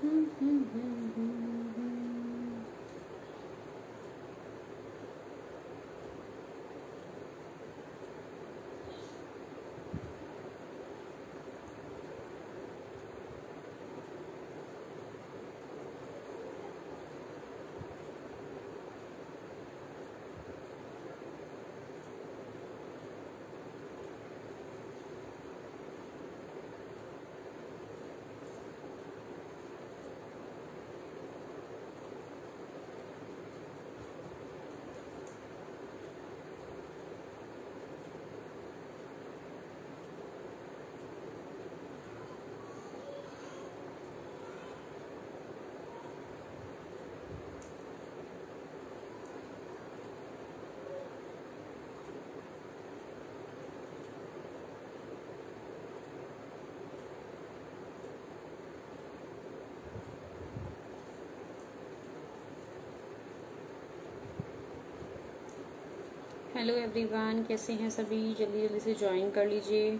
Hello everyone, कैसे हैं सभी? जल्दी जल्दी से ज्वाइन कर लीजिए।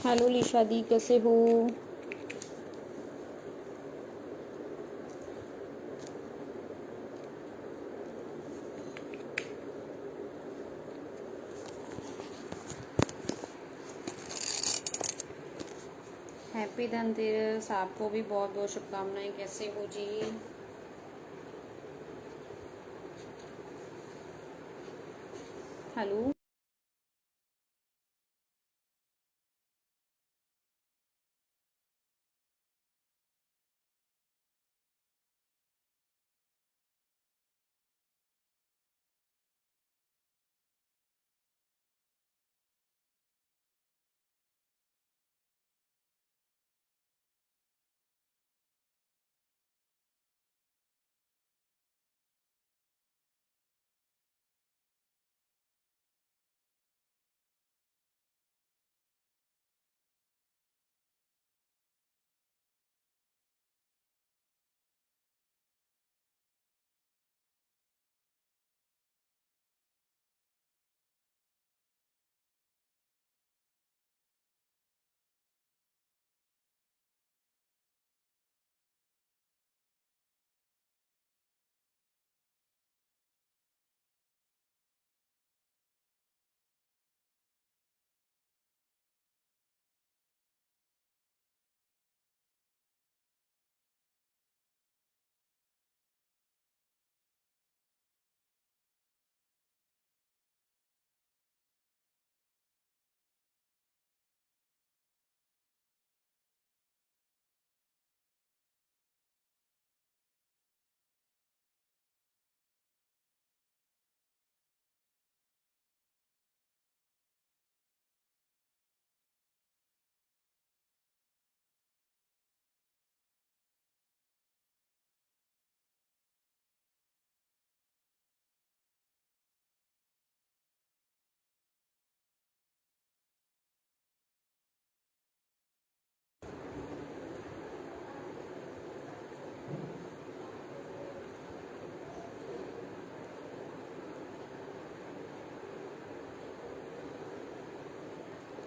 हेलो लीशा दी, कैसे हो? हैप्पी धनतेरस, आपको भी बहुत बहुत शुभकामनाएं। कैसे हो जी? Hello.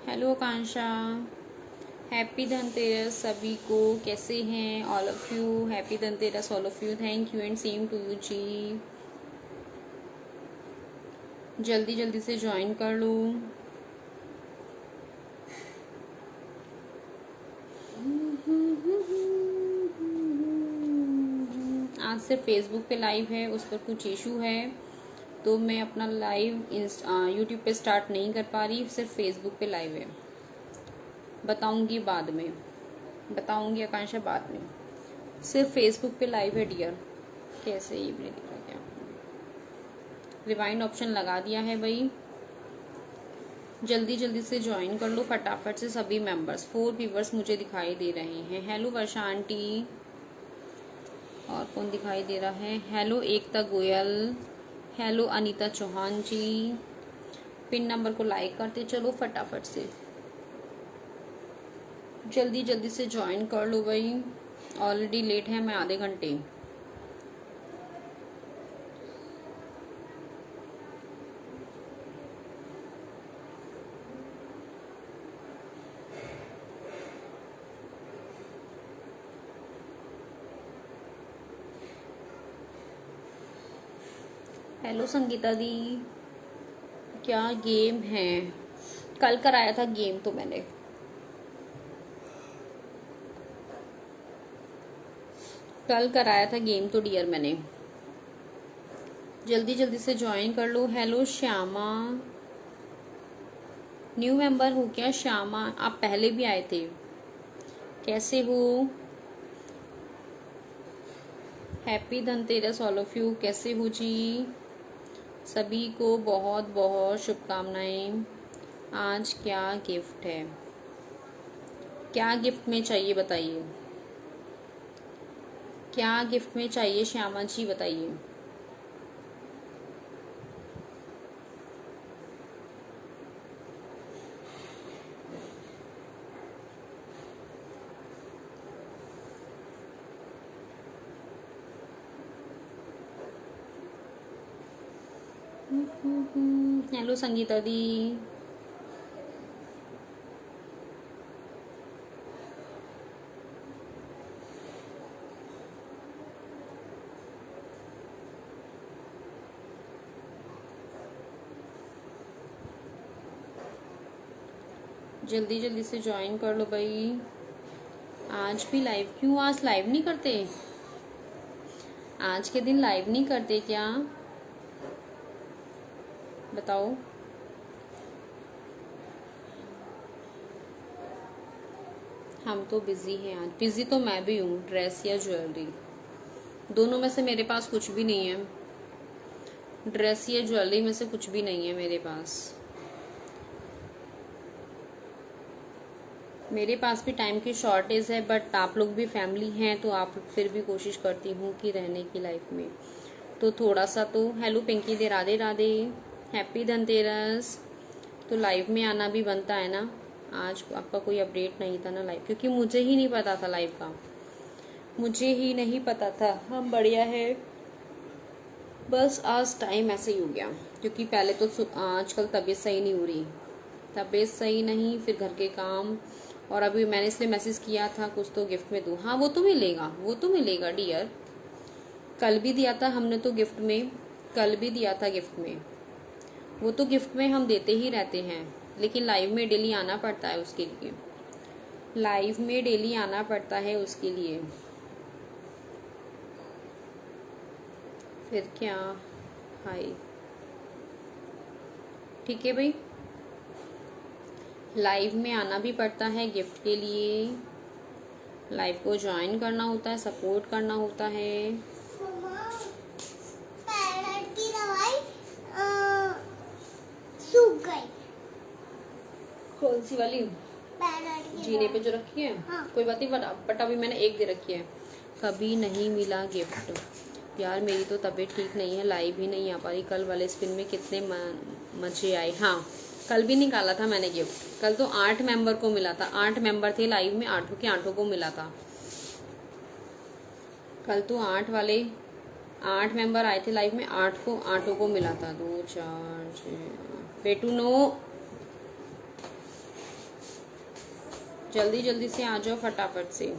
Hello Akanksha, happy Dhanteras सभी को। कैसे हैं all of you? Happy Dhanteras all of you. Thank you and same to you जी। जल्दी जल्दी से ज्वाइन कर लो। आज सिर्फ फेसबुक पे लाइव है, उस पर कुछ इशू है तो मैं अपना लाइव यूट्यूब पे स्टार्ट नहीं कर पा रही। सिर्फ फेसबुक पे लाइव है। बताऊंगी बाद में, बताऊंगी आकांक्षा बाद में। सिर्फ फेसबुक पे लाइव है डियर। कैसे ये भी नहीं दिख रहा क्या? रिवाइंड ऑप्शन लगा दिया है भाई, जल्दी जल्दी से ज्वाइन कर लो फटाफट से सभी मेंबर्स। 4 व्यूवर्स मुझे दिखाई दे रहे हैं। हेलो वर्षा आंटी, और कौन दिखाई दे रहा है? हेलो एकता गोयल, हेलो अनीता चौहान जी। पिन नंबर को लाइक करते चलो फटाफट से, जल्दी जल्दी से ज्वाइन कर लो भाई, ऑलरेडी लेट है मैं आधे घंटे। हेलो संगीता दी, क्या गेम है? कल कराया था गेम तो मैंने, कल कराया था गेम तो डियर मैंने। जल्दी जल्दी से ज्वाइन कर लो। हेलो श्यामा, न्यू मेंबर हो क्या श्यामा? आप पहले भी आए थे, कैसे हो? Happy Dhanteras all of you, कैसे हो जी? सभी को बहुत बहुत शुभकामनाएं। आज क्या गिफ्ट है? क्या गिफ्ट में चाहिए बताइए, क्या गिफ्ट में चाहिए श्यामा जी बताइए। हेलो संगीता दी, जल्दी जल्दी से ज्वाइन कर लो भाई। आज भी लाइव क्यों? आज लाइव नहीं करते? आज के दिन लाइव नहीं करते क्या? बताओ। हम तो बिजी हैं आज। बिजी तो मैं भी हूँ, ड्रेस या ज्वेलरी दोनों में से मेरे पास कुछ भी नहीं है। ड्रेस या ज्वेलरी में से कुछ भी नहीं है मेरे पास। मेरे पास भी टाइम की शॉर्टेज है, बट आप लोग भी फैमिली हैं तो आप फिर भी कोशिश करती हूँ कि रहने की लाइफ में तो थोड़ा सा तो। हेलो पिंकी दे, राधे राधे, हैप्पी धनतेरस। तो लाइव में आना भी बनता है ना। आज आपका कोई अपडेट नहीं था ना लाइव, क्योंकि मुझे ही नहीं पता था लाइव का, मुझे ही नहीं पता था। हम बढ़िया है, बस आज टाइम ऐसे ही हो गया, क्योंकि पहले तो आजकल तबीयत सही नहीं हो रही, तबीयत सही नहीं, फिर घर के काम, और अभी मैंने इसलिए मैसेज किया था कुछ तो गिफ्ट में दूँ। हाँ वो तो मिलेगा, वो तो मिलेगा डियर। कल भी दिया था हमने तो गिफ्ट में, कल भी दिया था गिफ्ट में। वो तो गिफ्ट में हम देते ही रहते हैं, लेकिन लाइव में डेली आना पड़ता है उसके लिए, लाइव में डेली आना पड़ता है उसके लिए। फिर क्या? हाय, ठीक है भाई, लाइव में आना भी पड़ता है गिफ्ट के लिए, लाइव को ज्वाइन करना होता है, सपोर्ट करना होता है। पैरट की दवाई सूख गई। कौन सी वाली? पैरट की जीने पे जो रखी है। हाँ। कोई बात नहीं, बट अभी मैंने एक दे रखी है। कभी नहीं मिला गिफ्ट। यार मेरी तो तबीयत ठीक नहीं है, लाइव ही नहीं आ पा रही। कल वाले स्पिन में कितने मजे आए। हाँ कल भी निकाला था मैंने गिफ्ट, कल तो 8 मेंबर को मिला था। 8 मेंबर थे लाइव में, 8 के 8 को मिला था कल तो। 8 मेंबर आए थे लाइव में, 8 को मिला था। 2 4 6 बेटू नो, जल्दी जल्दी से आ जाओ फटाफट से।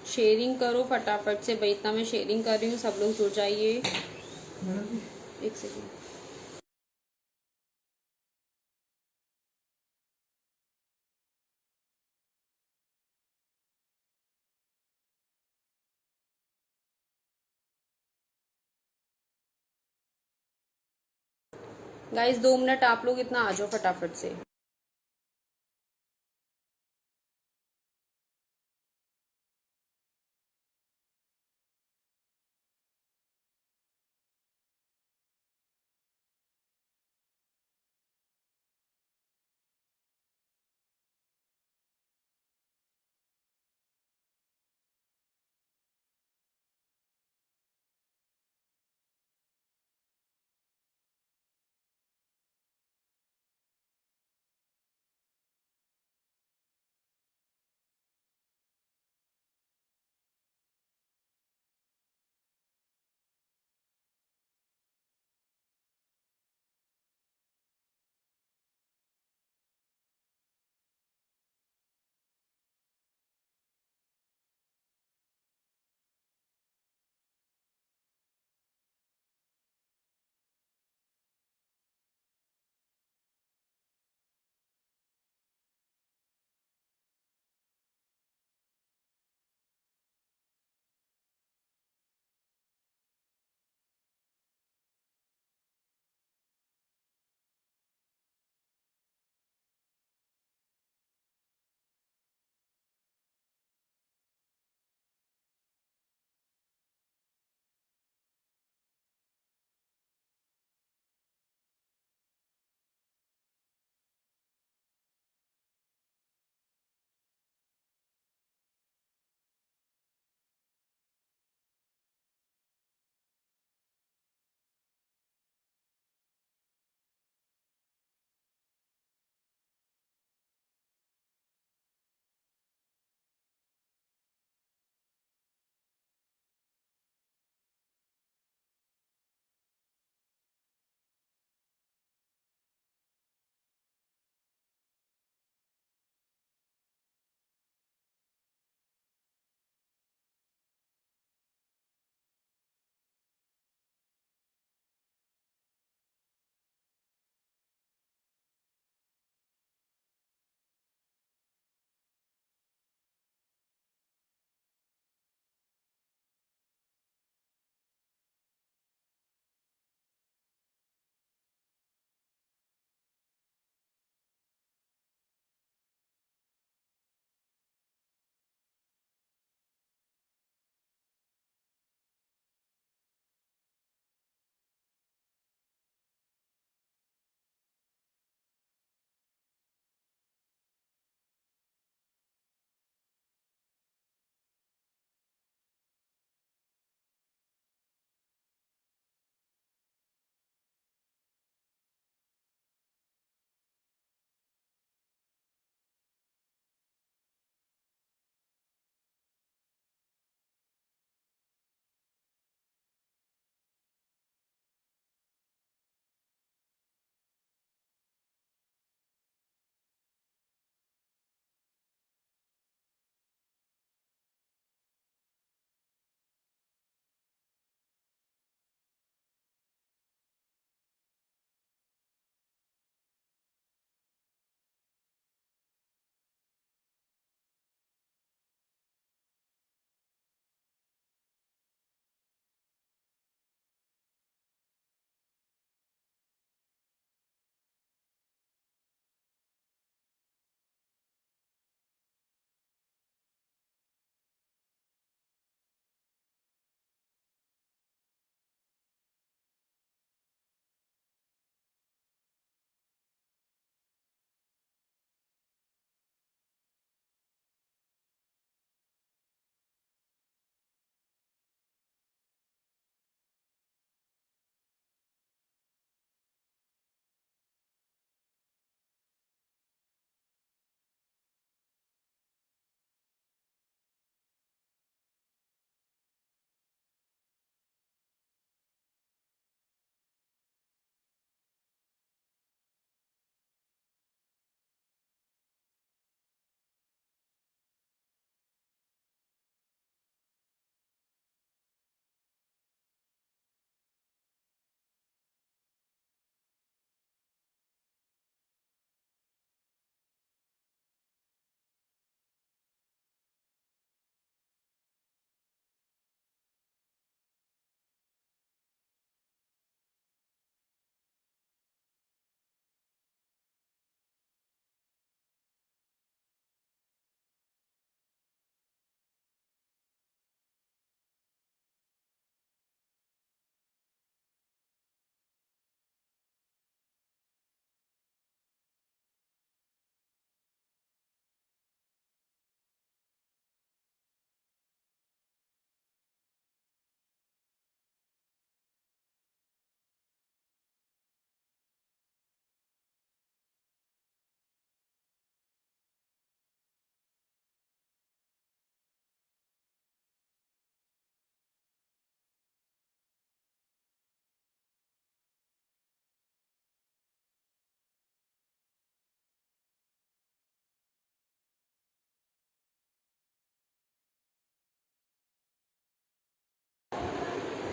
शेयरिंग करो फटाफट से भाई, इतना मैं शेयरिंग कर रही हूँ, सब लोग जुड़ जाइए। एक सेकेंड। गाइस 2 मिनट आप लोग इतना आ जाओ फटाफट से।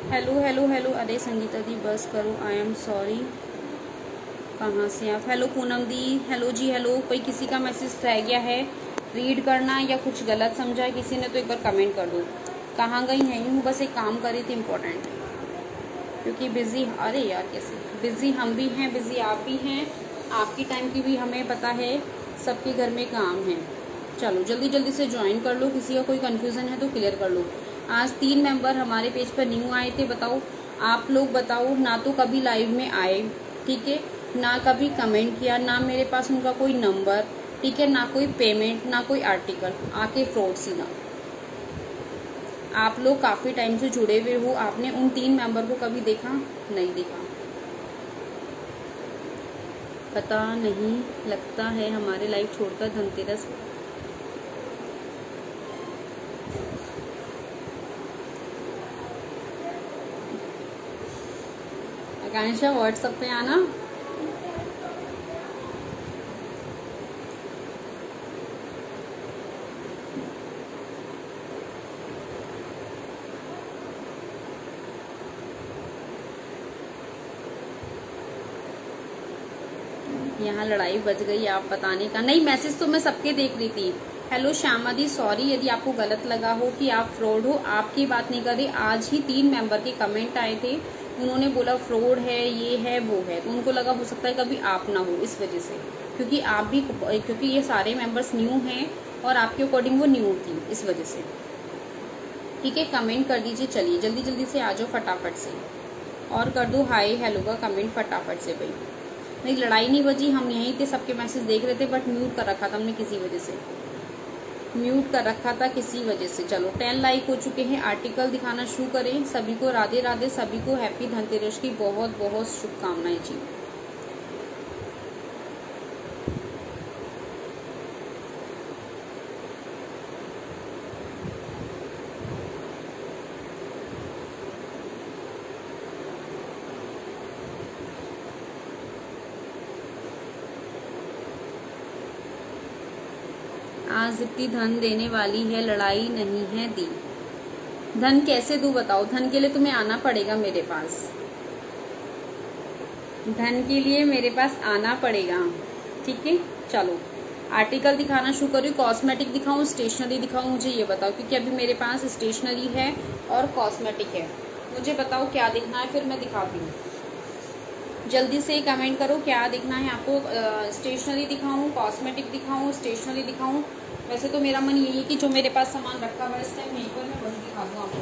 हेलो हेलो हेलो, अरे संगीता दी बस करो, आई एम सॉरी। कहाँ से आप? हेलो पूनम दी, हेलो जी हेलो। कोई किसी का मैसेज रह गया है रीड करना या कुछ गलत समझा है किसी ने तो एक बार कमेंट कर दो। कहाँ गई हैं? यूँ बस एक काम करी थी इम्पोर्टेंट, क्योंकि बिज़ी, अरे यार कैसे बिज़ी हम भी हैं, बिज़ी आप भी हैं, आपकी टाइम की भी हमें पता है, सबके घर में काम है। चलो जल्दी जल्दी से ज्वाइन कर लो, किसी का कोई कन्फ्यूज़न है तो क्लियर कर लो। आज 3 मेंबर हमारे पेज पर न्यू आए थे। बताओ आप लोग, बताओ ना तो कभी लाइव में आए, ठीक है, ना कभी कमेंट किया, ना मेरे पास उनका कोई नंबर, ठीक है, ना कोई पेमेंट, ना कोई आर्टिकल, आके फ्रॉड सीधा। आप लोग काफ़ी टाइम से जुड़े हुए हो, आपने उन 3 मेंबर को कभी देखा? नहीं देखा। पता नहीं लगता है हमारे लाइव छोड़कर धनतेरस। आकांक्षा व्हाट्सएप पे आना। यहाँ लड़ाई बच गई आप बताने का नहीं, मैसेज तो मैं सबके देख रही थी। हेलो श्यामा दी, सॉरी यदि आपको गलत लगा हो कि आप फ्रॉड हो, आपकी बात नहीं कर रही। आज ही 3 मेंबर के कमेंट आए थे, उन्होंने बोला फ्रॉड है, ये है वो है, तो उनको लगा हो सकता है कभी आप ना हो, इस वजह से, क्योंकि आप भी, क्योंकि ये सारे मेंबर्स न्यू हैं और आपके अकॉर्डिंग वो न्यू थी, इस वजह से। ठीक है, कमेंट कर दीजिए, चलिए जल्दी जल्दी से आ जाओ फटाफट से, और कर दो हाय हेलो का कमेंट फटाफट से भाई। नहीं लड़ाई नहीं बजी, हम यहीं थे, सबके मैसेज देख रहे थे, बट म्यूट कर रखा था हमने किसी वजह से, म्यूट कर रखा था किसी वजह से। चलो 10 लाइक हो चुके हैं, आर्टिकल दिखाना शुरू करें। सभी को राधे राधे, सभी को हैप्पी धनतेरस की बहुत बहुत शुभकामनाएं जी। आज दीप्ति धन देने वाली है, लड़ाई नहीं है दी। धन कैसे दूं बताओ? धन के लिए तुम्हें आना पड़ेगा मेरे पास, धन के लिए मेरे पास आना पड़ेगा, ठीक है। चलो आर्टिकल दिखाना शुरू करूँ, कॉस्मेटिक दिखाऊं, स्टेशनरी दिखाऊं, मुझे ये बताओ, क्योंकि अभी मेरे पास स्टेशनरी है और कॉस्मेटिक है। मुझे बताओ क्या दिखना है, फिर मैं दिखाती हूँ। जल्दी से कमेंट करो क्या दिखना है आपको। स्टेशनरी दिखाऊं, कॉस्मेटिक दिखाऊं, स्टेशनरी दिखाऊं? वैसे तो मेरा मन यही है कि जो मेरे पास सामान रखा हुआ है इस टाइम यहीं पर, मैं वही दिखा दूँ आपको।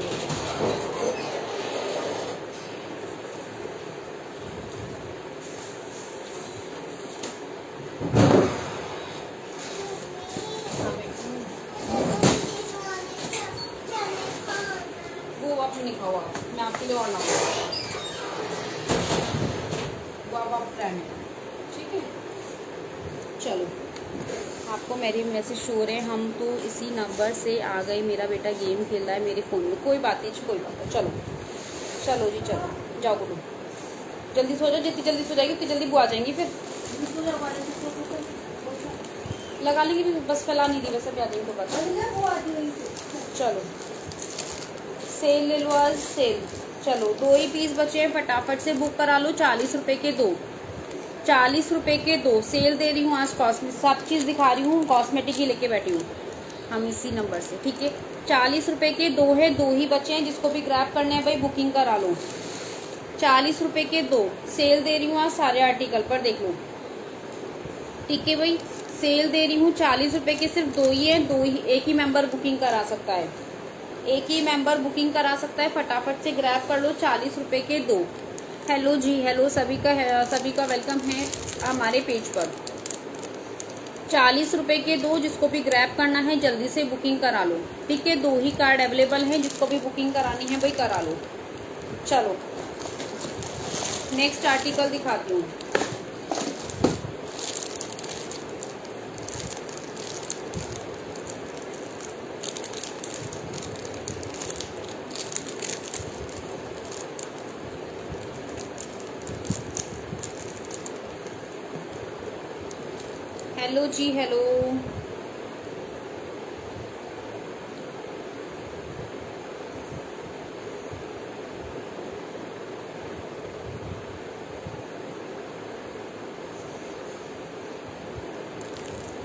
वो आप नहीं खाओ, आप मैं आपके लिए और लाऊंगा, वो आप फ्रेंड है, ठीक है। चलो आपको मेरी मैसेज शो रहे, हम तो इसी नंबर से आ गए, मेरा बेटा गेम खेल रहा है मेरे फ़ोन में। कोई बात नहीं, कोई बात नहीं, चलो चलो जी, चलो जाओ गुरु, जल्दी सो जाओ, जितनी जल्दी सो जाएगी उतनी जल्दी वो आ जाएंगी, फिर लगा लेंगे, भी बस फैला नहीं दी, वैसे भी आ जाएंगे तो बस। चलो सेल ले लो आज, सेल। चलो 2 ही पीस बचे हैं, फटाफट से बुक करा लो। 40 रुपए के 2, 40 रुपए के 2 सेल दे रही हूँ आज। कॉस्मेटिक सब चीज़ दिखा रही हूँ, कॉस्मेटिक ही लेके बैठी हूँ हम इसी नंबर से, ठीक है। 40 रुपए के 2 है, 2 ही बचे हैं, जिसको भी ग्रैब करने हैं भाई बुकिंग करा लो। 40 रुपए के 2 सेल दे रही हूँ आज, सारे आर्टिकल पर देख लो, ठीक है भाई। सेल दे रही हूँ 40 रुपए के, सिर्फ 2 ही है, 2 ही, एक ही मेंबर बुकिंग करा सकता है, एक ही मेंबर बुकिंग करा सकता है, फटाफट से ग्रैब कर लो। 40 रुपए के 2। हेलो जी हेलो, सभी का वेलकम है हमारे पेज पर। 40 रुपए के 2, जिसको भी ग्रैब करना है जल्दी से बुकिंग करा लो, ठीक है। 2 ही कार्ड अवेलेबल हैं, जिसको भी बुकिंग करानी है भाई करा लो। चलो नेक्स्ट आर्टिकल दिखाती हूँ। हेलो जी हेलो,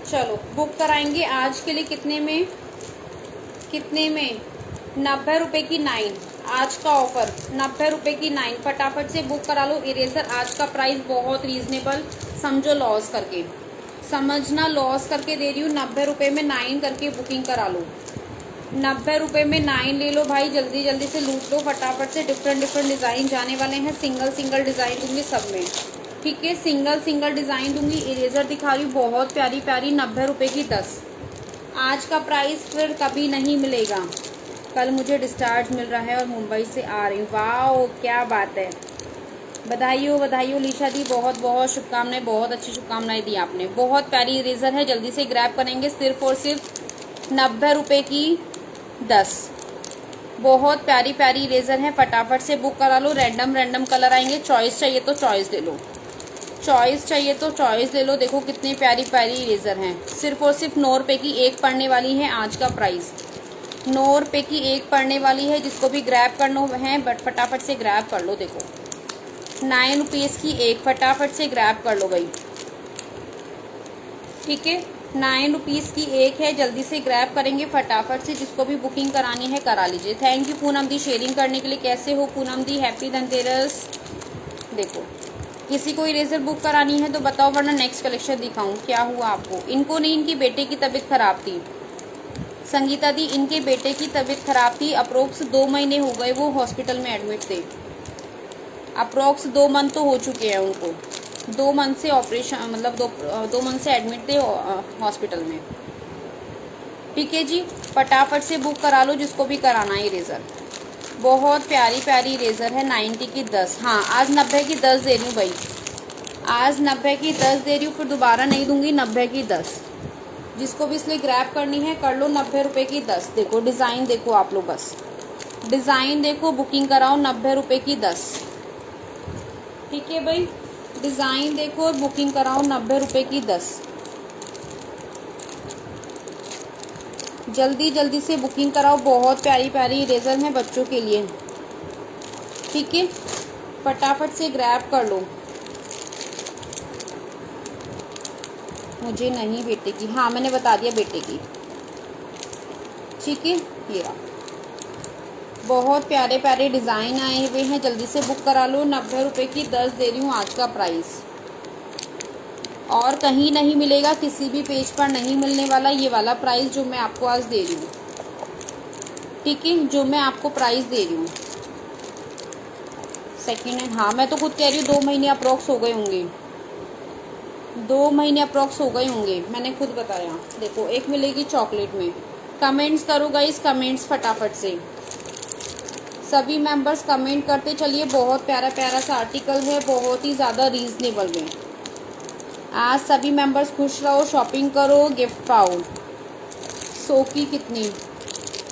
चलो बुक कराएंगे आज के लिए कितने में 90 रुपए की 9। आज का ऑफर 90 रुपए की 9। फटाफट से बुक करा लो इरेजर। आज का प्राइस बहुत रीजनेबल, समझो लॉस करके, समझना लॉस करके दे रही हूँ। 90 रुपए में 9 करके बुकिंग करा लो। 90 रुपए में 9 ले लो भाई, जल्दी जल्दी से लूट लो फटाफट से। डिफरेंट डिजाइन जाने वाले हैं। सिंगल डिजाइन दूंगी सब में, ठीक है। सिंगल डिजाइन दूंगी। इरेजर दिखा रही हूँ बहुत प्यारी प्यारी, 90 रुपए की 10। आज का प्राइस फिर कभी नहीं मिलेगा। कल मुझे डिस्चार्ज मिल रहा है और मुंबई से आ रही हूँ। वाह क्या बात है, बधाई हो लीशा दी, बहुत बहुत शुभकामनाएं, बहुत अच्छी शुभकामनाएं दी आपने। बहुत प्यारी इरेजर है, जल्दी से ग्रैब करेंगे। सिर्फ और सिर्फ 90 रुपए की 10। बहुत प्यारी प्यारी इरेजर है, फटाफट से बुक करा लो। रैंडम कलर आएंगे। चॉइस चाहिए तो चॉइस ले लो, चॉइस चाहिए तो चॉइस ले लो। देखो कितनी प्यारी प्यारी इरेजर हैं। सिर्फ और सिर्फ 9 रुपए की एक पड़ने वाली है। आज का प्राइस 9 रुपए की एक पड़ने वाली है। जिसको भी ग्रैब करना है बट फटाफट से ग्रैब कर लो। देखो 9 रुपीज़ की एक, फटाफट से ग्रैब कर लो भाई, ठीक है। 9 रुपीज़ की एक है, जल्दी से ग्रैब करेंगे फटाफट से। जिसको भी बुकिंग करानी है करा लीजिए। Thank you Poonam the sharing करने के लिए। कैसे हो पूनम दी, हैप्पी धनतेरस। देखो किसी को इरेजर बुक करानी है तो बताओ, वरना नेक्स्ट कलेक्शन दिखाऊं। क्या हुआ आपको? इनको नहीं, इनकी बेटे की तबीयत खराब थी। संगीता दी इनके बेटे की तबीयत खराब थी। अप्रोक्स 2 महीने हो गए वो हॉस्पिटल में एडमिट थे। अप्रोक्स 2 मंथ तो हो चुके हैं उनको। 2 मंथ से ऑपरेशन, मतलब दो मंथ से एडमिट थे हॉस्पिटल में, ठीक है जी। फटाफट से बुक करा लो जिसको भी कराना है इरेजर। बहुत प्यारी प्यारी इरेजर है। 90 की 10। हाँ आज 90 की 10 दे रही हूँ भाई, आज 90 की 10 दे रही हूँ, फिर दोबारा नहीं दूंगी। 90 की 10 जिसको भी इसलिए ग्रैब करनी है कर लो। 90 रुपए की 10। देखो डिज़ाइन देखो आप लोग, बस डिज़ाइन देखो, बुकिंग कराओ। 90 रुपए की 10, ठीक है भाई। डिज़ाइन देखो और बुकिंग कराओ। 90 रुपए की 10। जल्दी जल्दी से बुकिंग कराओ। बहुत प्यारी प्यारी इरेजर हैं बच्चों के लिए, ठीक है। फटाफट से ग्रैब कर लो। मुझे नहीं बेटे की, हाँ मैंने बता दिया बेटे की, ठीक है। ये रहा, बहुत प्यारे प्यारे डिज़ाइन आए हुए हैं, जल्दी से बुक करा लो। 90 रुपए की 10 दे रही हूँ आज का प्राइस। और कहीं नहीं मिलेगा, किसी भी पेज पर नहीं मिलने वाला ये वाला प्राइस जो मैं आपको आज दे रही हूँ, ठीक है। जो मैं आपको प्राइस दे रही हूँ सेकेंड हैंड। हाँ मैं तो खुद कह रही हूँ 2 महीने अप्रोक्स हो गए होंगे, 2 महीने अप्रोक्स हो गए होंगे, मैंने खुद बताया। देखो एक मिलेगी चॉकलेट में। कमेंट्स करो गाइस, कमेंट्स फटाफट से। सभी मेंबर्स कमेंट करते चलिए। बहुत प्यारा प्यारा सा आर्टिकल है, बहुत ही ज़्यादा रीजनेबल में। आज सभी मेंबर्स खुश रहो, शॉपिंग करो, गिफ्ट पाओ। सो की कितनी?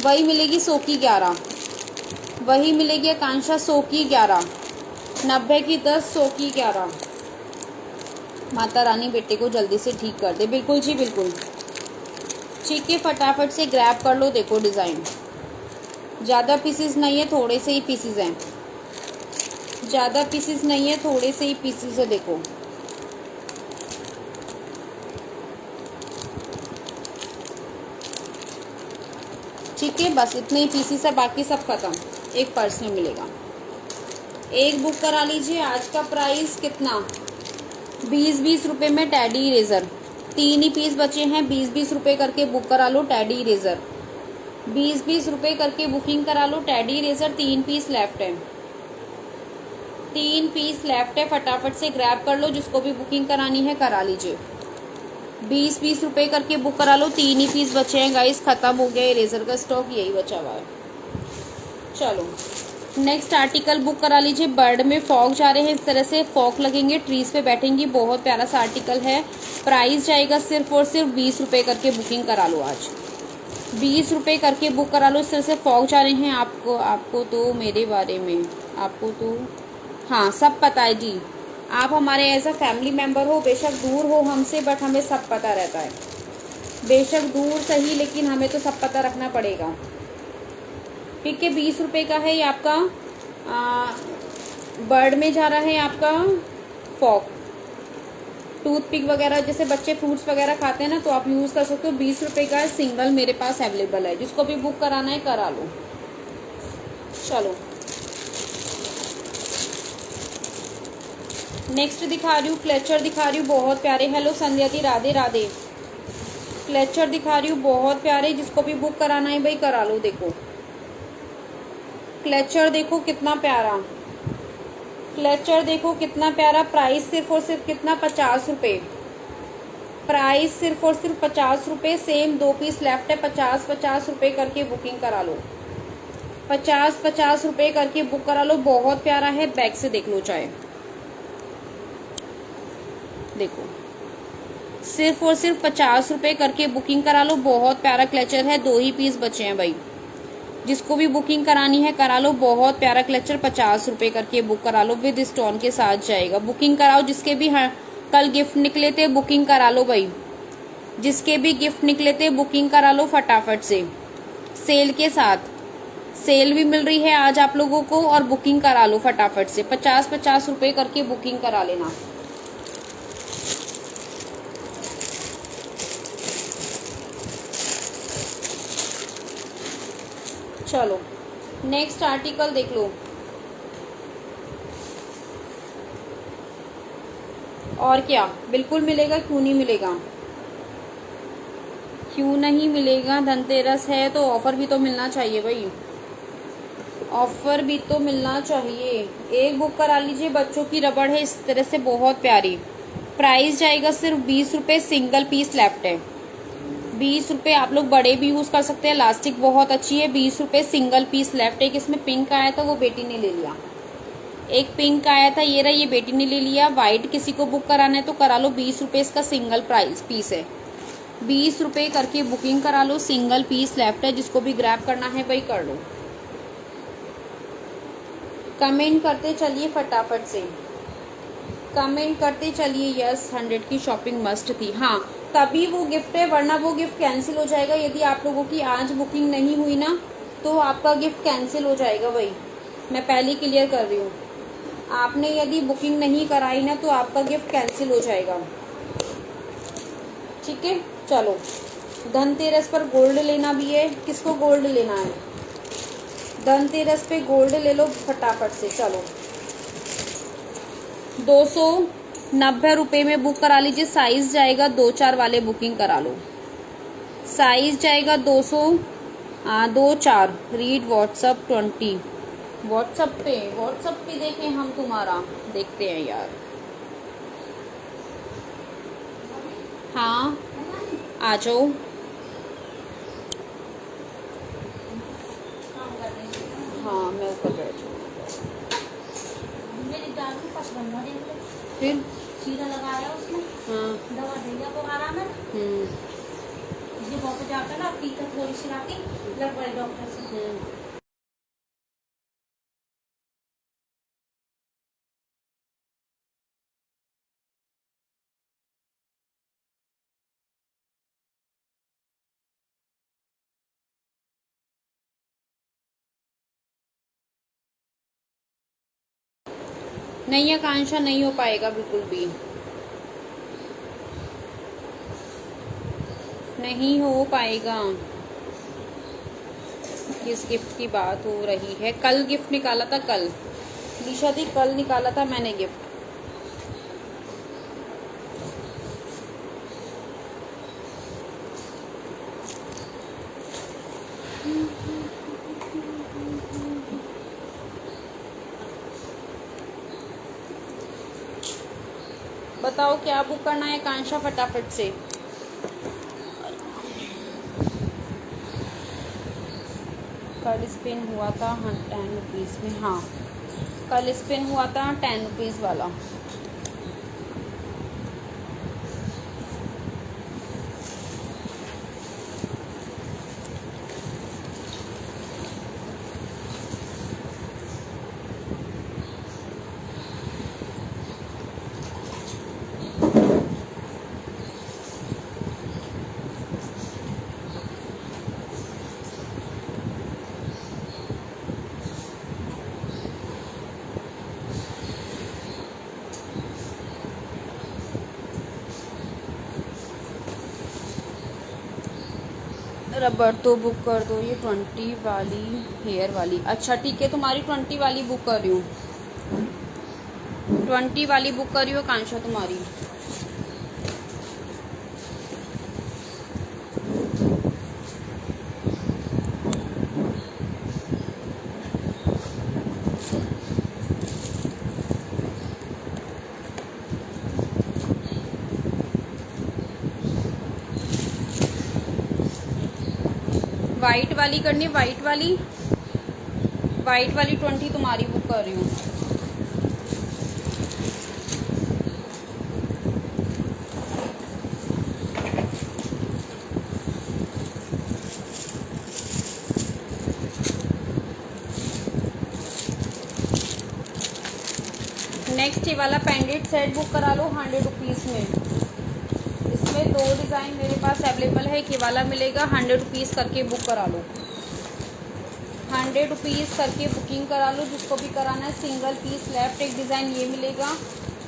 वही मिलेगी 100 की 11, वही मिलेगी आकांक्षा 100 की 11। 90 की 10, 100 की 11। माता रानी बेटे को जल्दी से ठीक कर दे। बिल्कुल जी बिल्कुल, ठीक है। फटाफट से ग्रैब कर लो। देखो डिज़ाइन ज़्यादा पीसेस नहीं है, थोड़े से ही पीसेस हैं। ज़्यादा पीसेस नहीं है, थोड़े से ही पीसेस है। देखो ठीक है, बस इतने ही पीसेस है, बाकी सब खत्म। एक पर्स में मिलेगा। एक बुक करा लीजिए। आज का प्राइस कितना? 20-20 रुपये में टैडी इरेजर। 3 ही पीस बचे हैं। 20-20 रुपये करके बुक करा लो टैडी इरेजर। 20-20 रुपये करके बुकिंग करा लो टैडी इरेजर। 3 पीस लेफ्ट है, 3 पीस लेफ्ट है। फटाफट से ग्रैब कर लो। जिसको भी बुकिंग करानी है करा लीजिए। 20-20 रुपये करके बुक करा लो। 3 ही पीस बचे हैं गाइस, खत्म हो गया इरेजर का स्टॉक, यही बचा हुआ है। चलो नेक्स्ट आर्टिकल बुक करा लीजिए। बर्ड में फॉग जा रहे हैं, इस तरह से फॉग लगेंगे, ट्रीज पे बैठेंगी। बहुत प्यारा सा आर्टिकल है। प्राइस जाएगा सिर्फ और सिर्फ 20 रुपये करके बुकिंग करा लो। आज 20 रुपये करके बुक करा लो। इस तरह से फॉग जा रहे हैं। आपको तो मेरे बारे में, आपको तो हाँ सब पता है जी। आप हमारे एज अ फैमिली मेम्बर हो, बेशक दूर हो हमसे, बट हमें सब पता रहता है। बेशक दूर सही, लेकिन हमें तो सब पता रखना पड़ेगा, ठीक है। 20 रुपये का है ये आपका। बर्ड में जा रहा है आपका फॉग। टूथपिक वगैरह जैसे बच्चे फ्रूट्स वगैरह खाते हैं ना, तो आप यूज़ कर सकते हो। 20 रुपये का सिंगल मेरे पास अवेलेबल है, जिसको भी बुक कराना है करा लो। चलो नेक्स्ट दिखा रही हूँ, क्लेचर दिखा रही हूँ, बहुत प्यारे। हेलो संध्या दी, राधे राधे। क्लेचर दिखा रही हूँ बहुत प्यारे, जिसको भी बुक कराना है भाई करा लो। देखो क्लेचर देखो कितना प्यारा, क्लेचर देखो कितना प्यारा। प्राइस सिर्फ और सिर्फ कितना, 50 रुपये। प्राइस सिर्फ और सिर्फ 50 रुपये। सेम 2 पीस लेफ्ट है। 50-50 रुपये करके बुकिंग करा लो। 50-50 रुपये करके बुक करा लो। बहुत प्यारा है, बैग से देख लो चाहे। देखो सिर्फ और सिर्फ 50 रुपये करके बुकिंग करा लो। बहुत प्यारा क्लेचर है, 2 ही पीस बचे हैं भाई, जिसको भी बुकिंग करानी है करा लो। बहुत प्यारा क्लेचर, 50 रुपये करके बुक करा लो, विद स्टोन के साथ जाएगा। बुकिंग कराओ, जिसके भी कल गिफ्ट निकले थे बुकिंग करा लो भाई, जिसके भी गिफ्ट निकले थे बुकिंग करा लो फटाफट से। सेल के साथ सेल भी मिल रही है आज आप लोगों को, और बुकिंग करा लो फटाफट से। 50-50 रुपये करके बुकिंग करा लेना। चलो नेक्स्ट आर्टिकल देख लो। और क्या, बिल्कुल मिलेगा, क्यों नहीं मिलेगा, क्यों नहीं मिलेगा। धनतेरस है तो ऑफर भी तो मिलना चाहिए भाई, ऑफर भी तो मिलना चाहिए। एक बुक करा लीजिए, बच्चों की रबड़ है इस तरह से, बहुत प्यारी। प्राइस जाएगा सिर्फ 20 रुपये, सिंगल पीस लेफ्ट है। 20 रुपये, आप लोग बड़े भी यूज कर सकते हैं, इलास्टिक बहुत अच्छी है। 20 रुपये सिंगल पीस लेफ्ट। एक इसमें पिंक आया था, वो बेटी ने ले लिया। एक पिंक आया था, ये रहा, ये बेटी ने ले लिया। वाइट किसी को बुक कराना है तो करा लो। 20 रुपये इसका सिंगल प्राइस पीस है। 20 रुपये करके बुकिंग करा लो, सिंगल पीस लेफ्ट है। जिसको भी ग्रैब करना है भाई कर लो। कमेंट करते चलिए फटाफट से, कमेंट करते चलिए। यस 100 की शॉपिंग मस्ट थी। हाँ तभी वो गिफ्ट है, वरना वो गिफ्ट कैंसिल हो जाएगा। यदि आप लोगों की आज बुकिंग नहीं हुई ना, तो आपका गिफ्ट कैंसिल हो जाएगा भाई, मैं पहले क्लियर कर रही हूँ। आपने यदि बुकिंग नहीं कराई ना, तो आपका गिफ्ट कैंसिल हो जाएगा, ठीक है। चलो धनतेरस पर गोल्ड लेना भी है, किसको गोल्ड लेना है, धनतेरस पे गोल्ड ले लो फटाफट से। चलो 290 रुपये में बुक करा लीजिए। साइज जाएगा 2-4 वाले, बुकिंग करा लो। साइज जाएगा 2-4। Read WhatsApp 20। व्हाट्सअप पे देखें हम तुम्हारा, देखते हैं यार। हाँ आ जाओ। हाँ मैं ऊपर बैठ जाऊँ। फिर शीरा लगाया उसने। हाँ दवा दिया को आराम है। ये बहुत जाता ना, पीकर थोड़ी सी राती लग पड़े डॉक्टर से। नहीं आकांक्षा, नहीं हो पाएगा, बिल्कुल भी नहीं हो पाएगा। किस गिफ्ट की बात हो रही है? कल गिफ्ट निकाला था, कल निशा दी, कल निकाला था मैंने गिफ्ट। बताओ क्या बुक करना है कांशा, फटाफट से। कल स्पिन हुआ था 10 रुपीज़ में। हाँ कल स्पिन हुआ था 10 रुपीज़ वाला। रबर तो बुक कर दो, ये 20 वाली हेयर वाली। अच्छा ठीक है, तुम्हारी 20 वाली बुक कर रही हूँ, 20 वाली बुक कर रही हूँ कांशा तुम्हारी। वाइट वाली करनी, वाइट वाली 20 तुम्हारी बुक कर रही हूँ। नेक्स्ट ये वाला पेंडेंट सेट बुक करा लो 100 रुपीज़ में। इसमें 2 डिज़ाइन मेरे पास अवेलेबल है, ये वाला मिलेगा 100 रुपीज़ करके बुक करा लो, 100 रुपीज़ करके बुकिंग करा लो। जिसको भी कराना है सिंगल पीस लेफ्ट, एक डिज़ाइन ये मिलेगा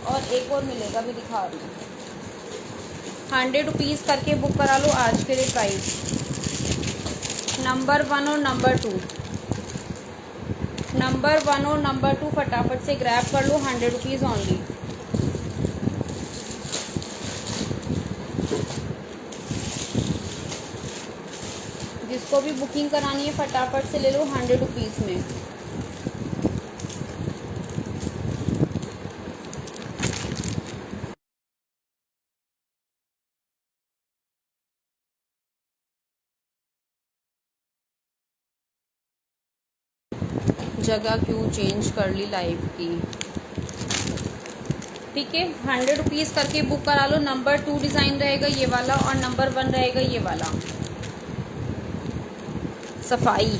और एक और मिलेगा, भी दिखा रही हूँ। 100 रुपीज़ करके बुक करा लो आज के लिए प्राइस। नंबर 1 और नंबर 2, नंबर 1 और नंबर 2 फटाफट से ग्रैब कर लो, 100 रुपीज़ ऑनली। जिसको भी बुकिंग करानी है फटाफट से ले लो 100 रुपीज़ में। जगह क्यों चेंज कर ली लाइव की, ठीक है। 100 रुपीज़ करके बुक करा लो। नंबर 2 डिज़ाइन रहेगा ये वाला और नंबर 1 रहेगा ये वाला सफाई,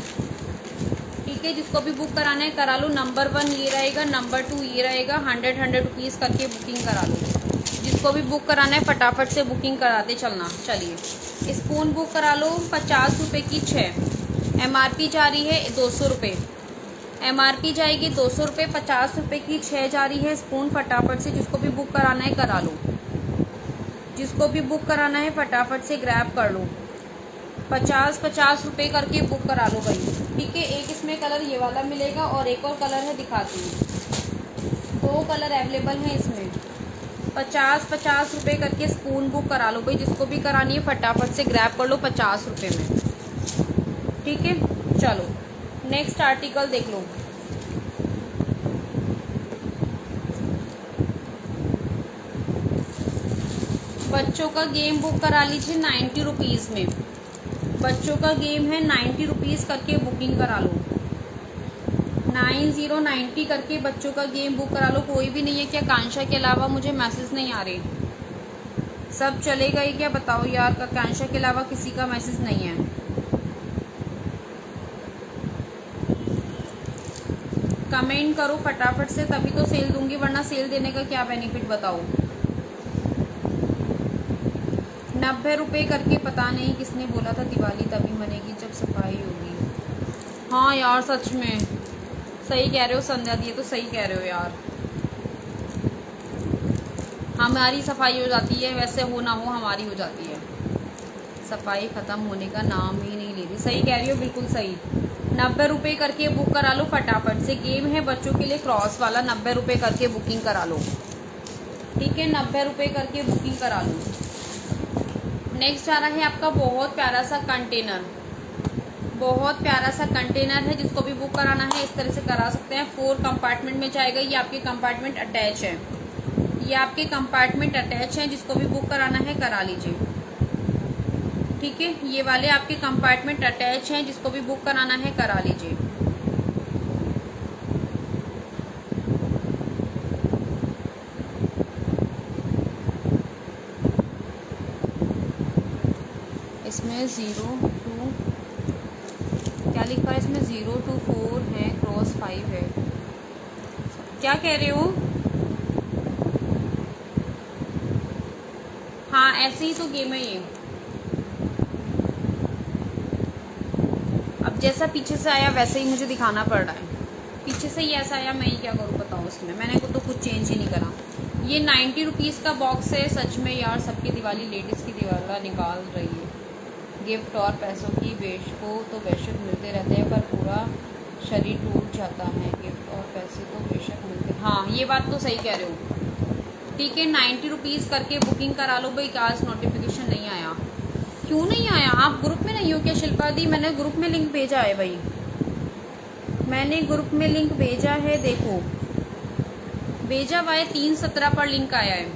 ठीक है। जिसको भी बुक कराना है करा लो। नंबर 1 ये रहेगा, नंबर 2 ये रहेगा। 100 रुपीज़ करके बुकिंग करा लो। जिसको भी बुक कराना है फटाफट से बुकिंग कराते चलना। चलिए स्पून बुक करा लो, 50 रुपये की 6, MRP जा रही है 200 रुपये, MRP जाएगी 200 रुपये, 50 रुपये की 6 जा रही है स्पून। फटाफट से जिसको भी बुक कराना है करा लो, जिसको भी बुक कराना है फटाफट से ग्रैब कर लो। 50 रुपये करके बुक करा लो भाई, ठीक है। एक इसमें कलर ये वाला मिलेगा और एक और कलर है, दिखाती हूँ। 2 कलर अवेलेबल हैं इसमें। 50 रुपये करके स्पून बुक करा लो भाई, जिसको भी करानी है फटाफट से ग्रैब कर लो 50 रुपये में, ठीक है। चलो नेक्स्ट आर्टिकल देख लो। बच्चों का गेम बुक करा लीजिए 90 रुपीज़ में। बच्चों का गेम है 90 रुपीज़ करके बुकिंग करा लो, 90 करके बच्चों का गेम बुक करा लो। कोई भी नहीं है क्या कांशा के अलावा? मुझे मैसेज नहीं आ रहे, सब चलेगा ही क्या बताओ यार? कांशा के अलावा किसी का मैसेज नहीं है। कमेंट करो फटाफट से, तभी तो सेल दूंगी, वरना सेल देने का क्या बेनिफिट बताओ। 90 रुपये करके, पता नहीं किसने बोला था दिवाली तभी मनेगी जब सफाई होगी। हाँ यार सच में सही कह रहे हो संध्या दी, तो सही कह रहे हो यार। हमारी सफाई हो जाती है, वैसे हो ना हो हमारी हो जाती है। सफाई ख़त्म होने का नाम ही नहीं ले रही। सही कह रही हो, बिल्कुल सही। 90 रुपये करके बुक करा लो फटाफट से। गेम है बच्चों के लिए क्रॉस वाला, 90 रुपये करके बुकिंग करा लो, ठीक है। 90 रुपये करके बुकिंग करा लो। नेक्स्ट आ रहा है आपका बहुत प्यारा सा कंटेनर, बहुत प्यारा सा कंटेनर है। जिसको भी बुक कराना है इस तरह से करा सकते हैं। 4 कंपार्टमेंट में जाएगा। ये आपके कंपार्टमेंट अटैच है, ये आपके कंपार्टमेंट अटैच है। जिसको भी बुक कराना है करा लीजिए, ठीक है। ये वाले आपके कंपार्टमेंट अटैच हैं। जिसको भी बुक कराना है करा लीजिए। इसमें 02 क्या लिखा है? इसमें 024 है, क्रॉस 5 है। क्या कह रहे हो? हाँ ऐसे ही तो गेम है ये। अब जैसा पीछे से आया वैसे ही मुझे दिखाना पड़ रहा है। पीछे से ही ऐसा आया, मैं ही क्या करूँ बताओ। उसमें मैंने तो कुछ चेंज ही नहीं करा। ये 90 रुपीज़ का बॉक्स है। सच में यार सबकी दिवाली लेडीज़ की दिवाली निकाल रही है, गिफ्ट और पैसों की बेशको तो बेशक मिलते रहते हैं, पर पूरा शरीर टूट जाता है। गिफ्ट और पैसे तो बेशक मिलते, हाँ ये बात तो सही कह रहे हो। ठीक है, 90 रुपीज़ करके बुकिंग करा लो भाई। आज नोटिफिकेशन नहीं आया, क्यों नहीं आया? आप ग्रुप में नहीं हो क्या शिल्पा दी? मैंने ग्रुप में लिंक भेजा है भाई, मैंने ग्रुप में लिंक भेजा है, देखो भेजा हुआ है, 3:17 पर लिंक आया है।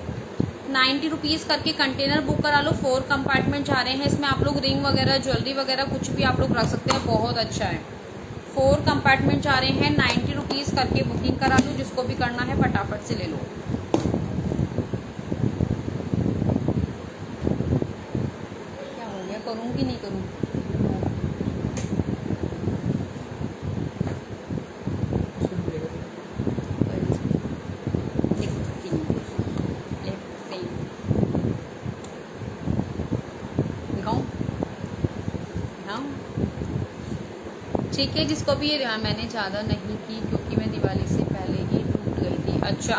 90 रुपीज़ करके कंटेनर बुक करा लो। 4 कंपार्टमेंट जा रहे हैं, इसमें आप लोग रिंग वगैरह ज्वेलरी वगैरह कुछ भी आप लोग रख सकते हैं, बहुत अच्छा है। 4 कंपार्टमेंट जा रहे हैं, 90 रुपीज़ करके बुकिंग करा लो। जिसको भी करना है फटाफट से ले लो। क्या हो गया, करूँ कि नहीं करूँ? ठीक है, जिसको भी मैंने ज़्यादा नहीं की क्योंकि मैं दिवाली से पहले ही टूट गई थी। अच्छा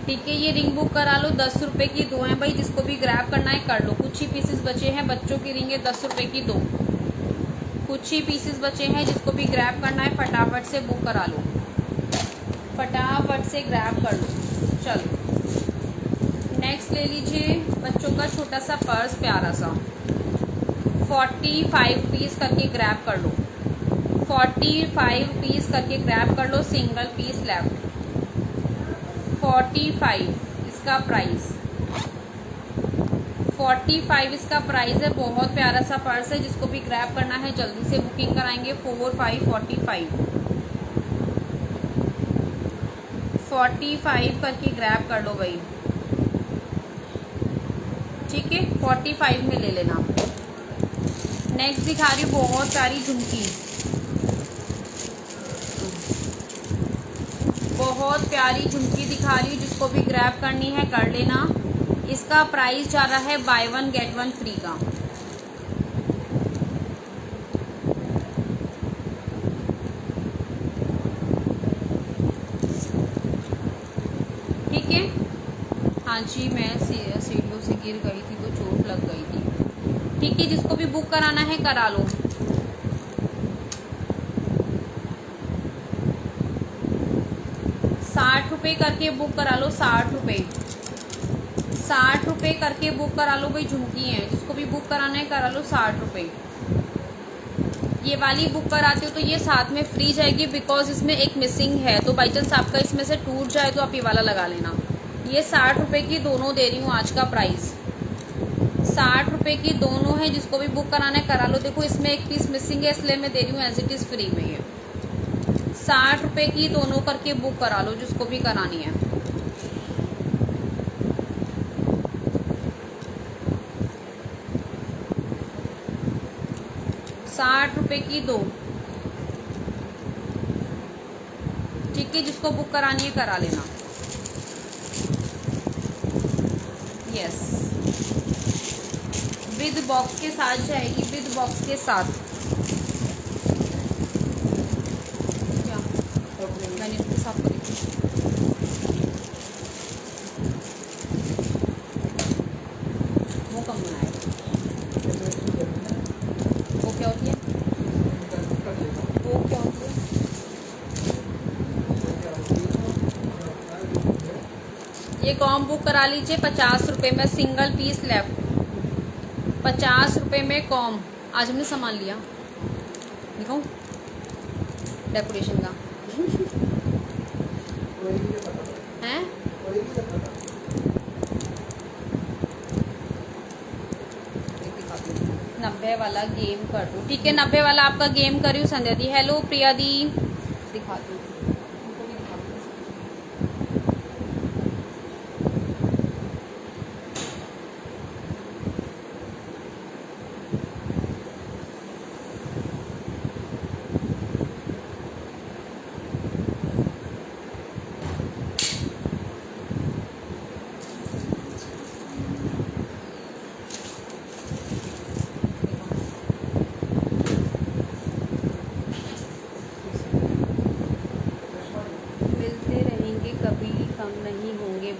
ठीक है, ये रिंग बुक करा लो। 10 रुपये की 2 हैं भाई, जिसको भी ग्रैब करना है कर लो। कुछ ही पीसेस बचे हैं, बच्चों की रिंग है 10 रुपये की 2। कुछ ही पीसेस बचे हैं, जिसको भी ग्रैब करना है फटाफट से बुक करा लो, फटाफट से ग्रैब कर लो। चलो नेक्स्ट ले लीजिए, बच्चों का छोटा सा पर्स प्यारा सा, 45 रुपीज़ करके ग्रैब कर लो। 45 रुपीज़ करके ग्रैब कर लो, सिंगल पीस लेफ्ट। 45 इसका प्राइस, 45 इसका प्राइस है। बहुत प्यारा सा पर्स है, जिसको भी ग्रैब करना है जल्दी से बुकिंग कराएंगे। 45 करके ग्रैब कर लो भाई। ठीक है, 45 में ले लेना। नेक्स्ट दिखा रही हूँ बहुत सारी झुमकी, बहुत प्यारी झुमकी दिखा रही हूँ। जिसको भी ग्रैब करनी है कर लेना। इसका प्राइस जा रहा है बाय 1 गेट 1 फ्री का। ठीक है, हाँ जी, मैं सीढ़ियों से गिर गई थी तो चोट लग गई थी। ठीक है, जिसको भी बुक कराना है करा लो। ₹60 करके बुक करा लो, 60 रुपये, 60 रुपये करके बुक करा लो भाई। झुमकी है, जिसको भी बुक कराना है करा लो, 60 रुपये। ये वाली बुक कराते हो तो ये साथ में फ्री जाएगी, बिकॉज इसमें एक मिसिंग है, तो बाई चांस आपका इसमें से टूट जाए तो आप ये वाला लगा लेना। ये 60 रुपये की दोनों दे रही हूँ आज का प्राइस, 60 रुपये की दोनों है। जिसको भी बुक कराना है करा लो। देखो इसमें एक पीस मिसिंग है, इसलिए मैं दे रही हूँ एज इट इज़ फ्री में। ये 60 रुपये की दोनों करके बुक करा लो, जिसको भी करानी है। ₹60 की 2। ठीक है, जिसको बुक करानी है करा लेना। यस, विद बॉक्स के साथ जाएगी, विद बॉक्स के साथ। क्या मैंने इसको साफ कर दी। वो कम बनाए, वो क्या होती है, वो क्या होती है? ये कॉम बुक करा लीजिए 50 रुपये में, सिंगल पीस लेफ्ट। 50 रुपये में कॉम। आज हमने सामान लिया, दिखाऊं डेकोरेशन का हैं। 90 वाला गेम कर दूँ? ठीक है, 90 वाला आपका गेम कर रही हूँ संध्या दी। हेलो प्रिया दी, दिखाती हूँ।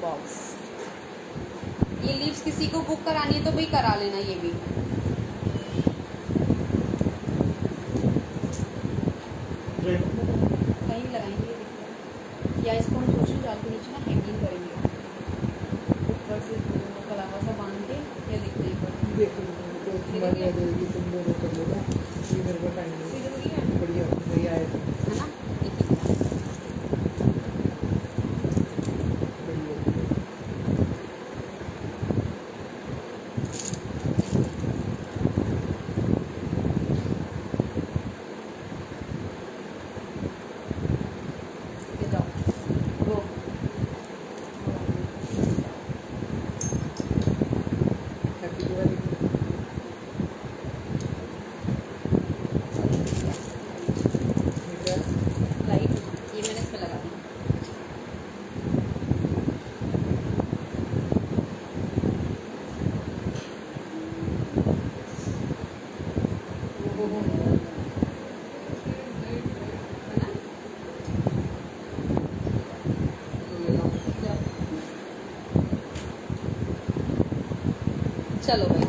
बॉक्स। ये लीव्स किसी को बुक करानी है तो भाई करा लेना। ये भी कहीं लगाएंगे या इसको हम सोशल जाल के नीचे ना हैंगिंग करेंगे ऊपर से कलावा सा बांध के, या दिखते ही पर देखो तो तुम्हारी आ जाएगी, तुम दोनों कर लेना, ये मेरे को टाइम नहीं बढ़िया नहीं आए है ना। बढ़िया। ये जाओ गो। हैप्पी दिवाली। ठीक है, लाइट ये मैंने इसमें लगा दी। चलो भाई,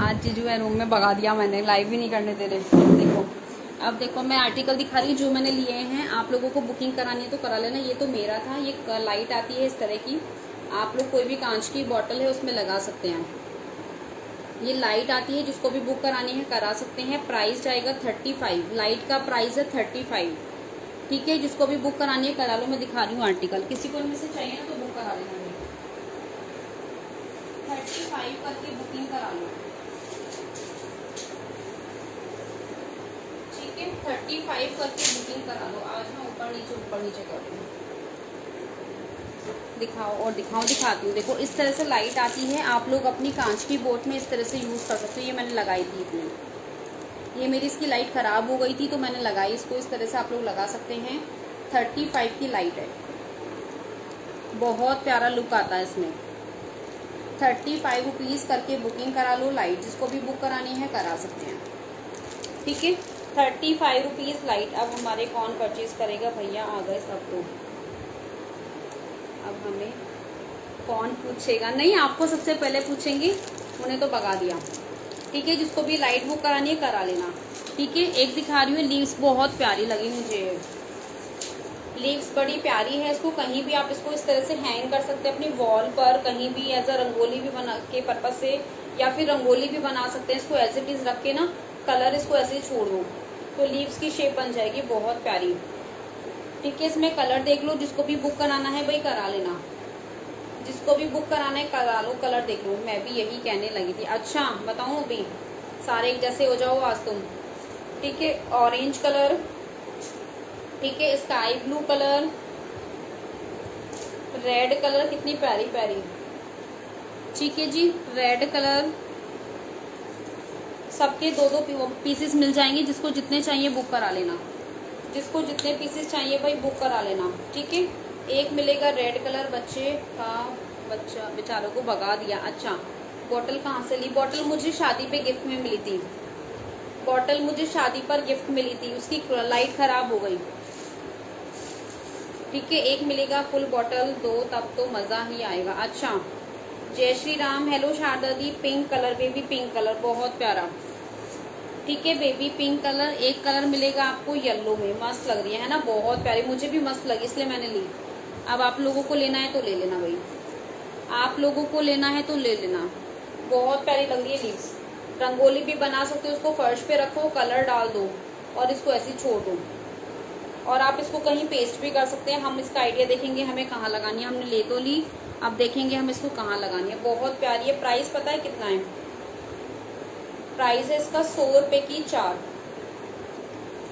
आज जीजू है रूम में भगा दिया मैंने, लाइव भी नहीं करने दे रहे। देखो अब देखो मैं आर्टिकल दिखा रही हूँ जो मैंने लिए हैं। आप लोगों को बुकिंग करानी है तो करा लेना। ये तो मेरा था। ये लाइट आती है इस तरह की, आप लोग कोई भी कांच की बॉटल है उसमें लगा सकते हैं। ये लाइट आती है, जिसको भी बुक करानी है करा सकते हैं। प्राइस जाएगा 35। लाइट का प्राइस है 35। ठीक है, जिसको भी बुक करानी है करा लो। मैं दिखा रही हूँ आर्टिकल, किसी को इनमें से चाहिए ना तो बुक करा लेना। 35 करके बुकिंग करा लो। ठीक है, 35 करके बुकिंग करा लो। आज मैं ऊपर नीचे कर रही हूँ। दिखाओ और दिखाती हूँ। देखो इस तरह से लाइट आती है, आप लोग अपनी कांच की बोट में इस तरह से यूज़ कर सकते हो। ये मैंने लगाई थी इतनी, ये मेरी इसकी लाइट ख़राब हो गई थी तो मैंने लगाई इसको। इस तरह से आप लोग लगा सकते हैं। 35 की लाइट है, बहुत प्यारा लुक आता है इसमें। 35 रुपीज़ करके बुकिंग करा लो। लाइट जिसको भी बुक करानी है करा सकते हैं। ठीक है, 35 रुपीज़ लाइट। अब हमारे कौन परचेज करेगा भैया, आ गए सब। तो अब हमें कौन पूछेगा? नहीं, आपको सबसे पहले पूछेंगे, उन्हें तो भगा दिया। ठीक है, जिसको भी लाइट बुक करानी है करा लेना। ठीक है, एक दिखा रही हूँ, लीव्स बहुत प्यारी लगी मुझे। लीव्स बड़ी प्यारी है। इसको कहीं भी आप इसको इस तरह से हैंग कर सकते हैं अपनी वॉल पर, कहीं भी एज अ रंगोली भी बना के पर्पज से, या फिर रंगोली भी बना सकते हैं। इसको एज इट इज रख के ना, कलर इसको ऐसे ही छोड़ दो तो लीव्स की शेप बन जाएगी, बहुत प्यारी। ठीक है, इसमें कलर देख लो। जिसको भी बुक कराना है भाई करा लेना, जिसको भी बुक कराना है करा लो। कलर देख लो, मैं भी यही कहने लगी थी। अच्छा बताऊं, अभी सारे एक जैसे हो जाओ आज तुम। ठीक है, ऑरेंज कलर, ठीक है, sky blue colour, red colour, कितनी प्यारी प्यारी। ठीक है जी, रेड कलर, सबके दो दो पीसेस मिल जाएंगे। जिसको जितने चाहिए बुक करा लेना, जिसको जितने पीसेस चाहिए भाई बुक करा लेना। ठीक है, एक मिलेगा रेड कलर। बच्चा बेचारों को भगा दिया। अच्छा, बॉटल कहाँ से ली? बॉटल मुझे शादी पे गिफ्ट में मिली थी। बॉटल मुझे शादी पर गिफ्ट मिली थी, उसकी लाइट खराब हो गई। ठीक है, एक मिलेगा फुल बॉटल, दो तब तो मजा ही आएगा। अच्छा, जय श्री राम, हेलो शारदा दी। Pink colour, baby pink colour, बहुत प्यारा। ठीक है, बेबी पिंक कलर। एक कलर मिलेगा आपको येलो में, मस्त लग रही है ना, बहुत प्यारी। मुझे भी मस्त लगी इसलिए मैंने ली। अब आप लोगों को लेना है तो ले लेना भाई, आप लोगों को लेना है तो ले लेना। बहुत प्यारी लग रही है लीव्स। रंगोली भी बना सकते हो, उसको फर्श पे रखो, कलर डाल दो और इसको ऐसे छोड़ दो। और आप इसको कहीं पेस्ट भी कर सकते हैं। हम इसका आइडिया देखेंगे हमें कहाँ लगानी है। हमने ले तो ली, अब देखेंगे हम इसको कहाँ लगानी है। बहुत प्यारी है। प्राइस पता है कितना है? प्राइस है इसका 100 रुपए की 4।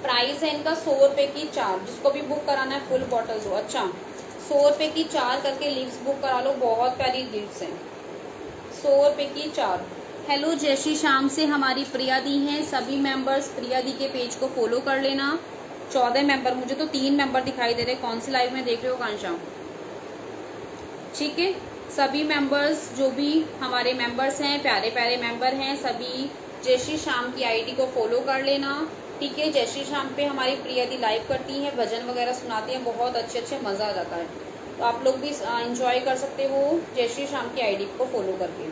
प्राइस है इनका 100 रुपए की 4। जिसको भी बुक कराना है फुल बॉटल दो। अच्छा, 100 रुपए की 4 करके लीव्स बुक करा लो। बहुत प्यारी लीव्स हैं, 100 रुपए की 4। हेलो, जय श्री शाम से हमारी प्रिया दी हैं। सभी मेंबर्स प्रिया दी के पेज को फॉलो कर लेना। 14 मेंबर, मुझे तो 3 मेंबर दिखाई दे रहे। कौन सी लाइव में देख रहे हो कांशा? ठीक है, सभी मेंबर्स जो भी हमारे मेंबर्स हैं, प्यारे प्यारे मेंबर हैं, सभी जय श्री शाम की आईडी को फॉलो कर लेना। ठीक है, जय श्री शाम पे हमारी प्रिया दी लाइव करती हैं, भजन वगैरह सुनाती हैं, बहुत अच्छे अच्छे, मज़ा आ जाता है। तो आप लोग भी इंजॉय कर सकते हो जय श्री शाम की आईडी को फॉलो करके।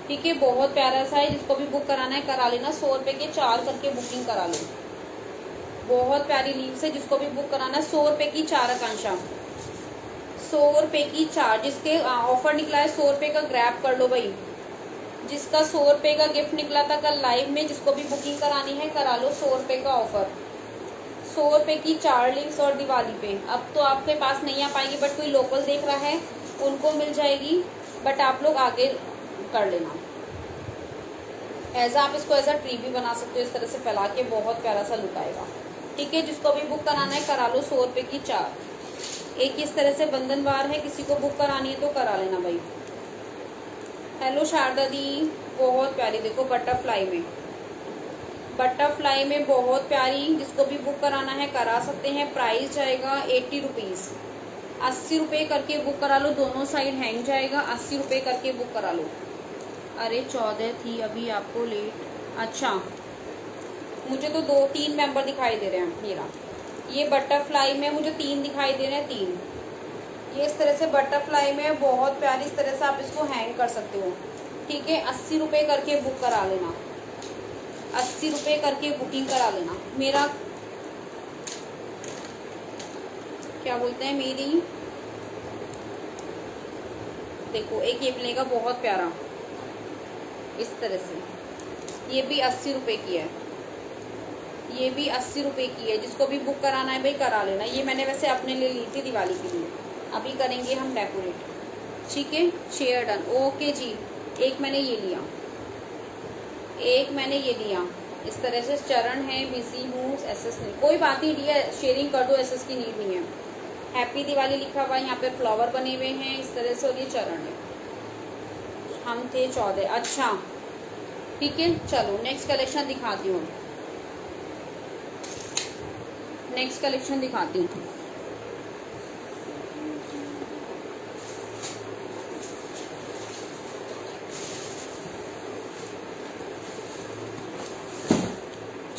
ठीक है, बहुत प्यारा सा है। जिसको भी बुक कराना है करा लेना। 100 रुपए के 4 करके बुकिंग करा लो। बहुत प्यारी लीव्स है, जिसको भी बुक कराना है 100 रुपए की 4 आकांक्षा, 100 रुपए की 4। जिसके ऑफर निकला है 100 रुपए का ग्रैब कर लो भाई, जिसका 100 रुपए का गिफ्ट निकला था कल लाइव में, जिसको भी बुकिंग करानी है करा लो, 100 रुपए का ऑफर, 100 रुपए की 4 लीव्स और दिवाली पे। अब तो आपके पास नहीं आ पाएगी, बट कोई लोकल देख रहा है उनको मिल जाएगी, बट आप लोग आगे कर लेना। आप इसको एज अ ट्री भी बना सकते हो, इस तरह से फैला के बहुत प्यारा सा लुक आएगा। ठीक है, जिसको भी बुक कराना है करा लो, 100 रुपए की 4। एक इस तरह से बंधनवार है, किसी को बुक करानी है तो करा लेना भाई। हेलो शारदा दी, बहुत प्यारी, देखो बटरफ्लाई में, बटरफ्लाई में बहुत प्यारी, जिसको भी बुक कराना है करा सकते हैं। प्राइस जाएगा 80 रुपीज़, 80 रुपये करके बुक करा लो, दोनों साइड हैंग जाएगा, 80 रुपये करके बुक करा लो। अरे 14 थी अभी आपको लेट, अच्छा मुझे तो 2-3 मेंबर दिखाई दे रहे हैं। मेरा ये बटरफ्लाई में मुझे 3 दिखाई दे रहे हैं, 3। ये इस तरह से बटरफ्लाई में बहुत प्यारी, इस तरह से आप इसको हैंग कर सकते हो। ठीक है, 80 रुपये करके बुक करा लेना, 80 रुपये करके बुकिंग करा लेना। मेरा क्या बोलते हैं, मेरी देखो एक ये मिलेगा बहुत प्यारा इस तरह से, ये भी 80 रुपये की है, ये भी 80 रुपये की है। जिसको भी बुक कराना है भाई करा लेना। ये मैंने वैसे अपने लिए ली थी दिवाली के लिए, अभी करेंगे हम डेकोरेट। ठीक है, शेयर डन, ओके जी। एक मैंने ये लिया, एक मैंने ये लिया, इस तरह से चरण है, बिजी हूँ, एसएस नहीं, कोई बात नहीं डियर, शेयरिंग कर दो, एसएस की नीड नहीं है। हैप्पी दिवाली लिखा हुआ है, यहाँ पे फ्लावर बने हुए हैं इस तरह से, और ये चरण है। हम थे 14, अच्छा ठीक है। चलो नेक्स्ट कलेक्शन दिखाती हूँ, नेक्स्ट कलेक्शन दिखाती हूँ।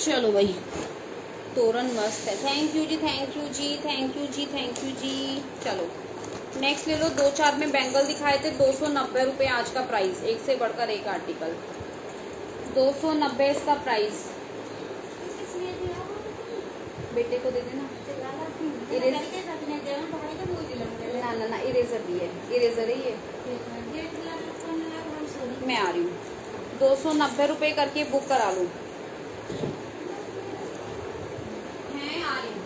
चलो भाई, तोरण मस्त है, थैंक यू जी, थैंक यू जी, थैंक यू जी, थैंक यू जी। चलो नेक्स्ट ले लो, 2-4 में बैंगल दिखाए थे, 290 रुपये आज का प्राइस, एक से बढ़कर एक आर्टिकल, 290 इसका प्राइस। बेटे को दे देना, ना ना इरेजर भी है, इरेजर है ये, मैं आ रही हूँ। 290 रुपये करके बुक करा लूँ, मैं आ रही हूँ।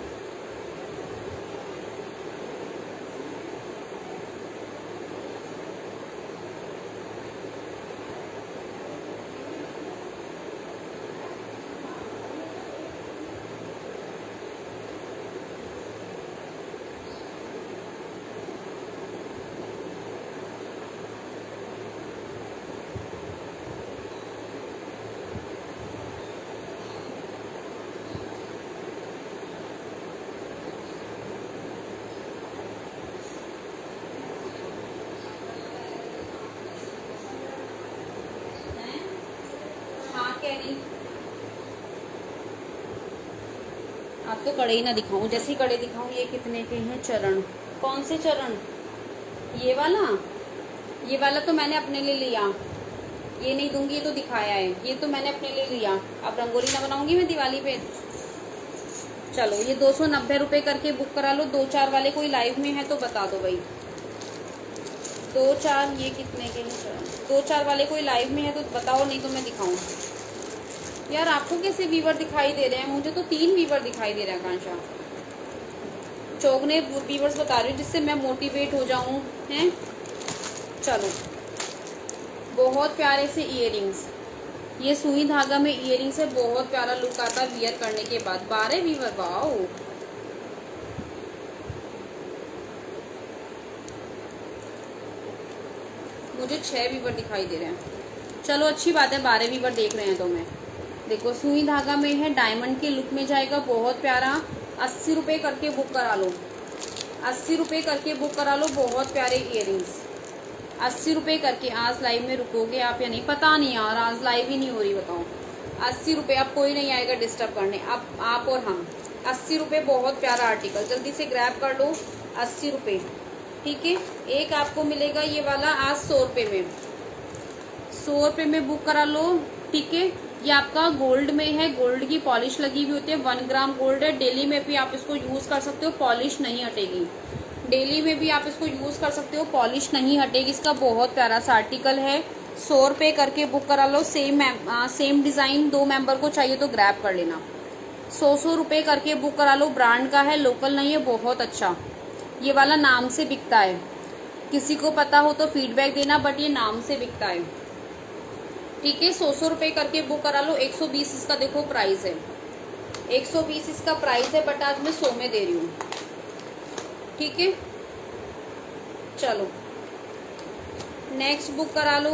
आपको कड़े ही ना दिखाऊं, जैसे ही कड़े दिखाऊं। ये कितने के हैं चरण, कौन से चरण, ये वाला तो मैंने अपने लिए लिया, ये नहीं दूंगी, ये तो दिखाया है, ये तो मैंने अपने लिए लिया। अब रंगोली ना बनाऊंगी मैं दिवाली पे। चलो ये 290 रुपये करके बुक करा लो। 2-4 वाले कोई लाइव में है तो बता दो भाई, 2-4 ये कितने के हैं चरण, 2-4 वाले कोई लाइव में है तो बताओ, नहीं तो मैं दिखाऊं। यार आपको कैसे वीवर दिखाई दे रहे हैं, मुझे तो 3 वीवर दिखाई दे रहे हैं आकांक्षा। चौगने वीवर्स बता रही हूँ जिससे मैं मोटिवेट हो जाऊँ हैं। चलो बहुत प्यारे से इयररिंग्स, ये सुई धागा में इयररिंग्स है, बहुत प्यारा लुक आता है वियर करने के बाद। 12 वीवर, वाओ मुझे 6 वीवर दिखाई दे रहे हैं। चलो अच्छी बात है, 12 वीवर देख रहे हैं तो मैं। देखो सुई धागा में है, डायमंड के लुक में जाएगा, बहुत प्यारा। 80 रुपये करके बुक करा लो, 80 रुपये करके बुक करा लो, बहुत प्यारे इयररिंग्स 80 रुपये करके। आज लाइव में रुकोगे आप या नहीं पता नहीं यार, आज लाइव ही नहीं हो रही, बताओ। 80 रुपये, अब कोई नहीं आएगा डिस्टर्ब करने, अब आप और हम। 80 रुपये, बहुत प्यारा आर्टिकल, जल्दी से ग्रैब कर लो। 80 रुपये, ठीक है। एक आपको मिलेगा ये वाला आज 100 रुपये में, 100 रुपये में बुक करा लो, ठीक है। ये आपका गोल्ड में है, गोल्ड की पॉलिश लगी हुई होती है, 1 ग्राम गोल्ड है। डेली में भी आप इसको यूज कर सकते हो, पॉलिश नहीं हटेगी। डेली में भी आप इसको यूज कर सकते हो, पॉलिश नहीं हटेगी। इसका बहुत प्यारा सा आर्टिकल है, 100 रुपये करके बुक करा लो। सेम डिजाइन 2 मेंबर को चाहिए तो ग्रैब कर लेना। 100 रुपये करके बुक करा लो। ब्रांड का है, लोकल नहीं है, बहुत अच्छा। ये वाला नाम से बिकता है, किसी को पता हो तो फीडबैक देना, बट ये नाम से बिकता है। ठीक है, 100 रुपये करके बुक करा लो। 120 इसका देखो प्राइस है, 120 इसका प्राइस है, बट आज मैं 100 में दे रही हूँ। ठीक है, चलो नेक्स्ट बुक करा लो।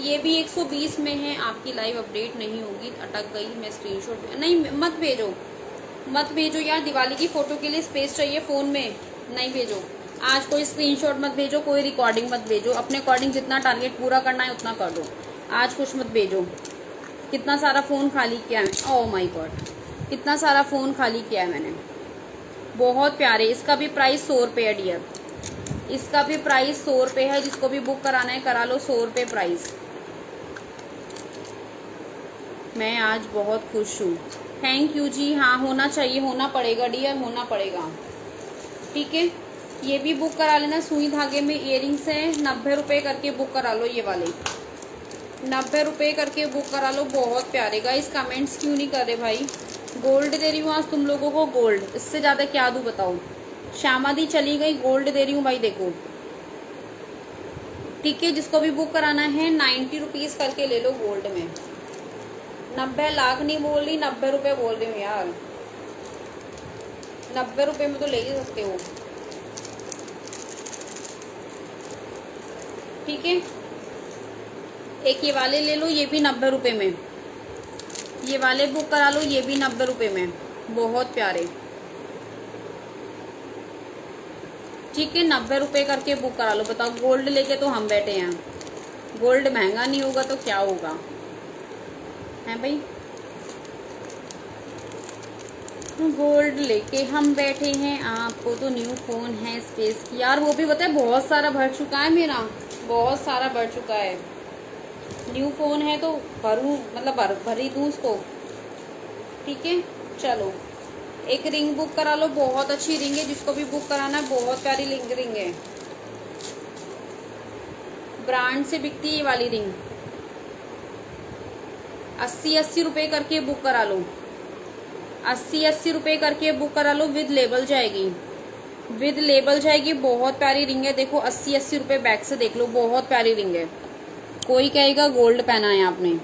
ये भी 120 में है। आपकी लाइव अपडेट नहीं होगी, अटक गई। मैं स्क्रीनशॉट नहीं, मत भेजो यार। दिवाली की फोटो के लिए स्पेस चाहिए फोन में, नहीं भेजो आज। कोई स्क्रीनशॉट मत भेजो, कोई रिकॉर्डिंग मत भेजो। अपने अकॉर्डिंग जितना टारगेट पूरा करना है उतना कर दो, आज कुछ मत भेजो। कितना सारा फ़ोन खाली किया है, ओह माय गॉड, कितना सारा फ़ोन खाली किया है मैंने। बहुत प्यारे। इसका भी प्राइस 100 रुपये है डियर, इसका भी प्राइस 100 रुपये है। जिसको भी बुक कराना है करा लो, 100 रुपये प्राइस। मैं आज बहुत खुश हूँ, थैंक यू जी। हाँ होना चाहिए, होना पड़ेगा डियर, होना पड़ेगा। ठीक है, ये भी बुक करा लेना। सुई धागे में इयरिंग्स है, 90 रुपये करके बुक करा लो। ये वाले 90 रुपये करके बुक करा लो, बहुत प्यारे। गाइस कमेंट्स क्यों नहीं कर रहे भाई। गोल्ड दे रही हूँ आज तुम लोगों को, गोल्ड, इससे ज़्यादा क्या दूँ बताओ। श्यामा दी चली गई, गोल्ड दे रही हूँ भाई, देखो। ठीक है, जिसको भी बुक कराना है 90 रुपीज़ करके ले लो गोल्ड में। 90 लाख नहीं बोल रही, 90 रुपये बोल रही हूँ यार। 90 रुपये में तो ले ही सकते हो। ठीक है, एक ये वाले ले लो, ये भी 90 रुपये में। ये वाले बुक करा लो, ये भी 90 रुपये में, बहुत प्यारे। ठीक है, 90 रुपये करके बुक करा लो। बताओ, गोल्ड लेके तो हम बैठे हैं, गोल्ड महंगा नहीं होगा तो क्या होगा, है भाई। गोल्ड लेके हम बैठे हैं, आपको तो न्यू फोन है स्पेस की। यार वो भी बताए, बहुत सारा भर चुका है मेरा, बहुत सारा भर चुका है। न्यू फोन है तो भरूं, मतलब भर ही दूँ उसको। ठीक है, चलो एक रिंग बुक करा लो, बहुत अच्छी रिंग है। जिसको भी बुक कराना है, बहुत प्यारी रिंग है, ब्रांड से बिकती है ये वाली रिंग। 80 रुपये करके बुक करा लो, 80 रुपये करके बुक करा लो। विद लेबल जाएगी, विद लेबल जाएगी। बहुत प्यारी रिंग है, देखो 80 रुपये बैक से देख लो, बहुत प्यारी रिंग है। कोई कहेगा गोल्ड पहना है आपने।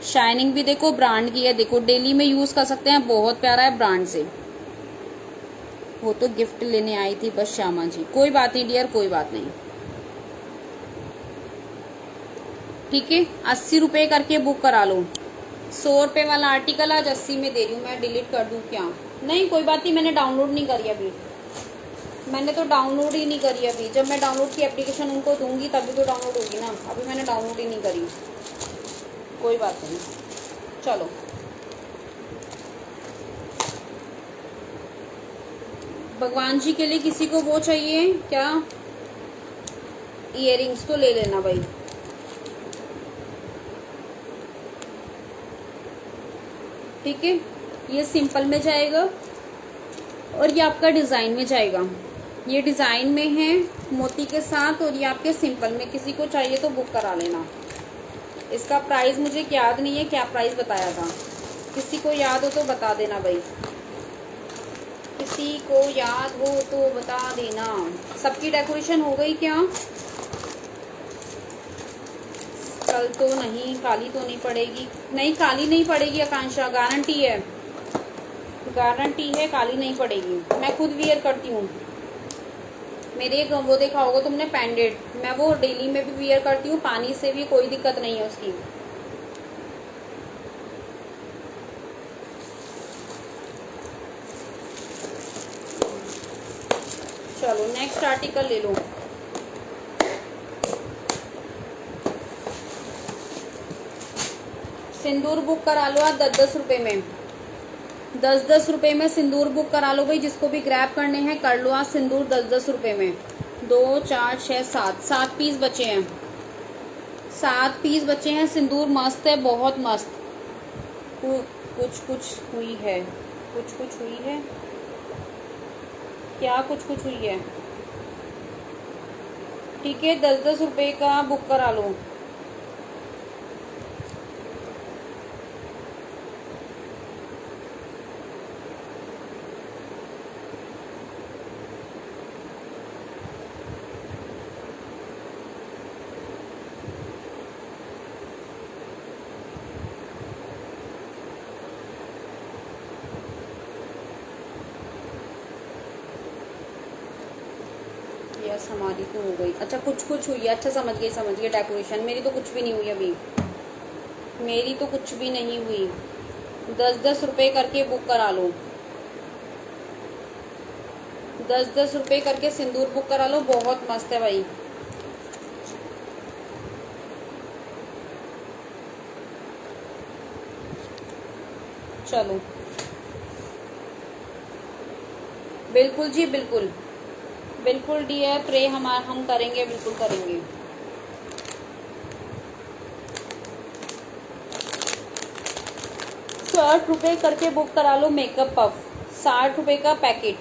शाइनिंग भी देखो ब्रांड की है, देखो डेली में यूज कर सकते हैं, बहुत प्यारा है ब्रांड से। वो तो गिफ्ट लेने आई थी बस श्यामा जी, कोई बात नहीं डियर, कोई बात नहीं। ठीक है, 80 रुपये करके बुक करा लो। 100 रुपये वाला आर्टिकल आज 80 में दे रही हूँ। मैं डिलीट कर दूँ क्या? नहीं कोई बात नहीं, मैंने डाउनलोड नहीं करी अभी, मैंने तो डाउनलोड ही नहीं करी अभी। जब मैं डाउनलोड की एप्लीकेशन उनको दूंगी तभी तो डाउनलोड होगी ना, अभी मैंने डाउनलोड ही नहीं करी। कोई बात नहीं, चलो भगवान जी के लिए किसी को वो चाहिए क्या, इयररिंग्स तो ले लेना भाई। ठीक है, ये सिंपल में जाएगा और ये आपका डिज़ाइन में जाएगा। ये डिज़ाइन में है मोती के साथ, और ये आपके सिंपल में। किसी को चाहिए तो बुक करा लेना। इसका प्राइस मुझे याद नहीं है, क्या प्राइस बताया था। किसी को याद हो तो बता देना भाई, किसी को याद हो तो बता देना। सबकी डेकोरेशन हो गई क्या? कल तो नहीं, काली तो नहीं पड़ेगी। नहीं काली नहीं पड़ेगी आकांक्षा, गारंटी है, गारंटी है, काली नहीं पड़ेगी। मैं खुद वियर करती हूँ। मेरे एक वो देखा होगा तुमने पेंडेंट, मैं वो डेली में भी वियर करती हूँ, पानी से भी कोई दिक्कत नहीं है उसकी। चलो नेक्स्ट आर्टिकल ले लो। सिंदूर बुक करा लो आप 10-10 रुपये में, 10-10 रुपये में सिंदूर बुक करा लो भाई। जिसको भी ग्रैब करने हैं कर लो आज सिंदूर 10-10 रुपये में। 2 4 6 7 पीस बचे हैं। 7 पीस बचे हैं। सिंदूर मस्त है, बहुत मस्त। कुछ हुई है, कुछ हुई है क्या? कुछ हुई है। ठीक है, 10-10 रुपए का बुक करा लो। यस, हमारी तो हो गई। अच्छा, कुछ हुई है। अच्छा, समझ गई डेकोरेशन। मेरी तो कुछ भी नहीं हुई अभी, मेरी तो कुछ भी नहीं हुई। 10-10 रुपए करके बुक करा लो, 10-10 रुपए करके सिंदूर बुक करा लो। बहुत मस्त है भाई। चलो, बिल्कुल जी, बिल्कुल डियर प्रे हम करेंगे, बिल्कुल करेंगे। ₹60 करके बुक करा लो मेकअप पफ, ₹60 का पैकेट।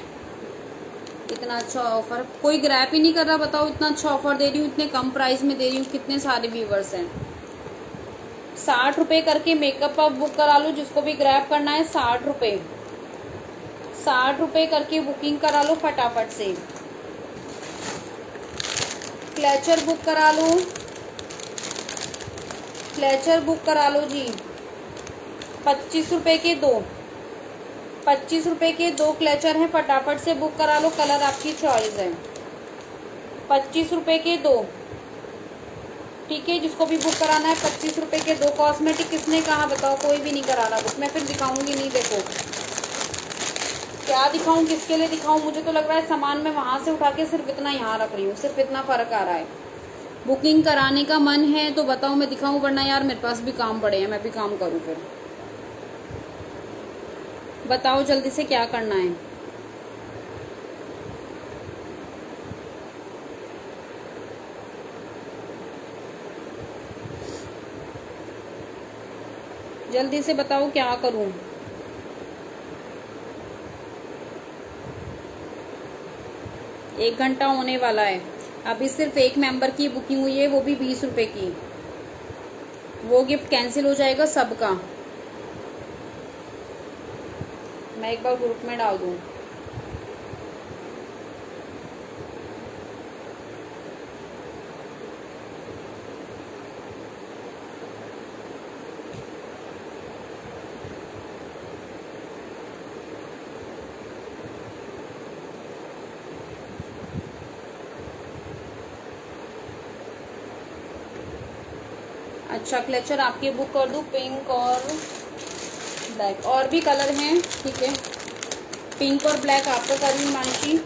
इतना अच्छा ऑफर कोई ग्रैप ही नहीं कर रहा। बताओ, इतना अच्छा ऑफर दे रही हूँ, इतने कम प्राइस में दे रही हूँ। कितने सारे व्यूवर्स हैं। ₹60 करके मेकअप पफ बुक करा लो, जिसको भी ग्रैप करना है। ₹60 करके बुकिंग करा लो फटाफट से। क्लचर बुक करा लो, क्लचर बुक करा लो जी। ₹25 के दो, ₹25 के 2 क्लचर हैं। फटाफट से बुक करा लो, कलर आपकी चॉइस है। ₹25 के 2। ठीक है, जिसको भी बुक कराना है ₹25 के 2। कॉस्मेटिक किसने कहा? बताओ, कोई भी नहीं कराना बुक। मैं फिर दिखाऊंगी नहीं। देखो क्या दिखाऊं, किसके लिए दिखाऊं? मुझे तो लग रहा है सामान मैं वहां से उठा के सिर्फ इतना यहाँ रख रही हूँ, सिर्फ इतना फर्क आ रहा है। बुकिंग कराने का मन है तो बताओ, मैं दिखाऊं, वरना यार मेरे पास भी काम पड़े हैं, मैं भी काम करूं। फिर बताओ जल्दी से क्या करना है। जल्दी से बताओ क्या करूं। एक घंटा होने वाला है। अभी सिर्फ एक मेंबर की बुकिंग हुई है, वो भी ₹20 की। वो गिफ्ट कैंसिल हो जाएगा सबका। मैं एक बार ग्रुप में डाल दूं। अच्छा, क्लचर आपके बुक कर दूं, पिंक और ब्लैक, और भी कलर हैं। ठीक है, पिंक और ब्लैक आपको करी हिमांशी,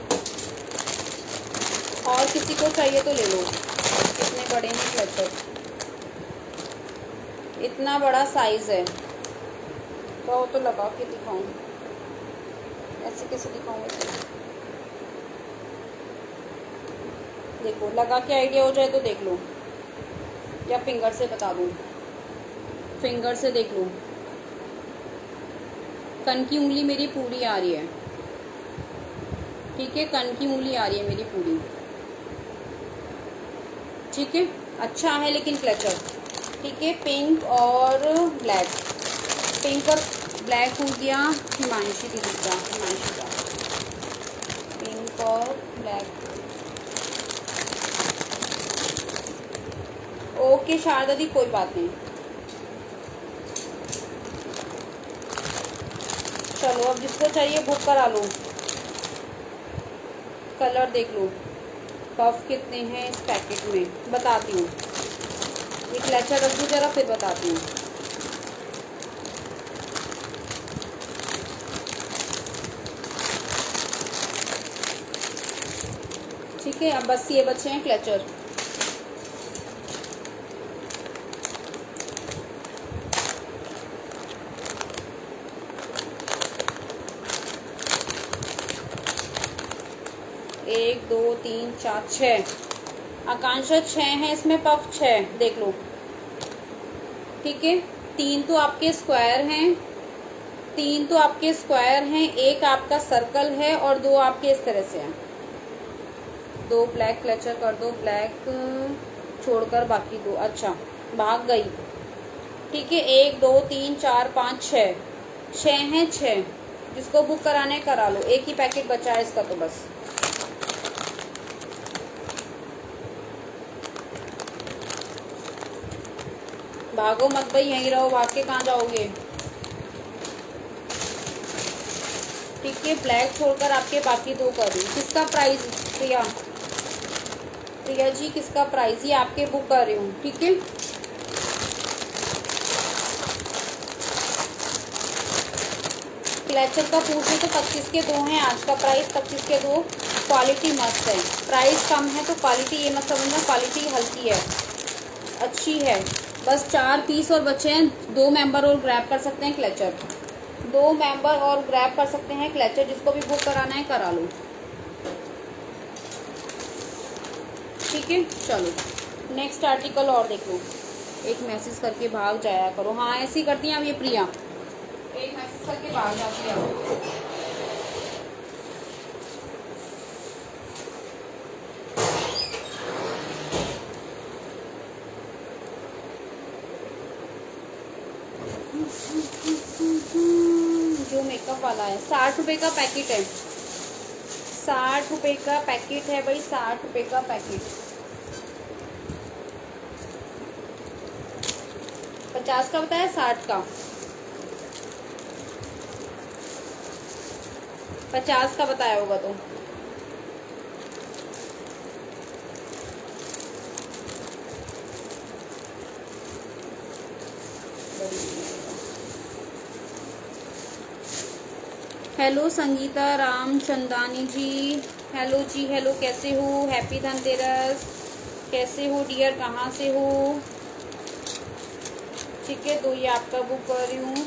और किसी को चाहिए तो ले लो। कितने बड़े हैं क्लचर, इतना बड़ा साइज है। तो लगा के दिखाऊं, ऐसे कैसे दिखाऊं? देखो, लगा के आइडिया हो जाए तो देख लो, या फिंगर से बता दूं। फिंगर से देख लो। कन की उंगली मेरी पूरी आ रही है। ठीक है, कन की उंगली आ रही है मेरी पूरी। ठीक है, अच्छा है लेकिन क्लचर। ठीक है, पिंक और ब्लैक, पिंक और ब्लैक हो गया हिमांशी दीदी का, हिमांशी का पिंक और ब्लैक। ओके शारदा दी, कोई बात नहीं। चलो, अब जिसको चाहिए बुक करा लो। कलर देख लो। पफ कितने हैं इस पैकेट में बताती हूँ। ये क्लचर रख दूँ जरा, फिर बताती हूँ। ठीक है, अब बस ये बचे हैं क्लचर। एक, दो, तीन, चार, 6। आकांक्षा 6 है इसमें, पफ 6। देख लो, ठीक है, 3 तो आपके स्क्वायर हैं, 3 तो आपके स्क्वायर हैं, एक आपका सर्कल है और 2 आपके इस तरह से हैं। 2 ब्लैक क्लचर कर दो, ब्लैक छोड़कर बाकी 2। अच्छा भाग गई, ठीक है। 1 2 3 4 5 6, 6 हैं, 6 जिसको बुक कराने करा लो। एक ही पैकेट बचा है इसका तो बस। भागो मत भाई, यहीं रहो, भाग के कहाँ जाओगे। ठीक है, ब्लैक छोड़कर आपके बाकी 2 कर रही। किसका प्राइस प्रिया, प्रिया जी किसका प्राइस, ये आपके बुक कर रही हूँ, ठीक है। क्लचर का पूछे तो 25 के 2 हैं, आज का प्राइस 25 के 2। क्वालिटी मस्त है, प्राइस कम है तो क्वालिटी ये मत समझना, क्वालिटी हल्की है, अच्छी है। बस 4 पीस और बचे हैं, 2 मेंबर और ग्रैब कर सकते हैं क्लचर, 2 मेंबर और ग्रैब कर सकते हैं क्लचर। जिसको भी बुक कराना है करा लो, ठीक है। चलो नेक्स्ट आर्टिकल और देख लो। एक मैसेज करके भाग जाया करो, हाँ ऐसे ही करती हैं अब ये प्रिया, एक मैसेज करके भाग जाती है। जो मेकअप वाला है 60 रुपए का पैकेट है, 60 रुपए का पैकेट है भाई, 60 रुपए का पैकेट। 50 का बताया, 60 का, 50 का बताया होगा तो। हेलो संगीता रामचंदानी जी, हेलो जी, हेलो कैसे हो, हैप्पी धनतेरस, कैसे हो डियर, कहाँ से हो। ठीक है, तो ये आपका बुक कर रही हूँ।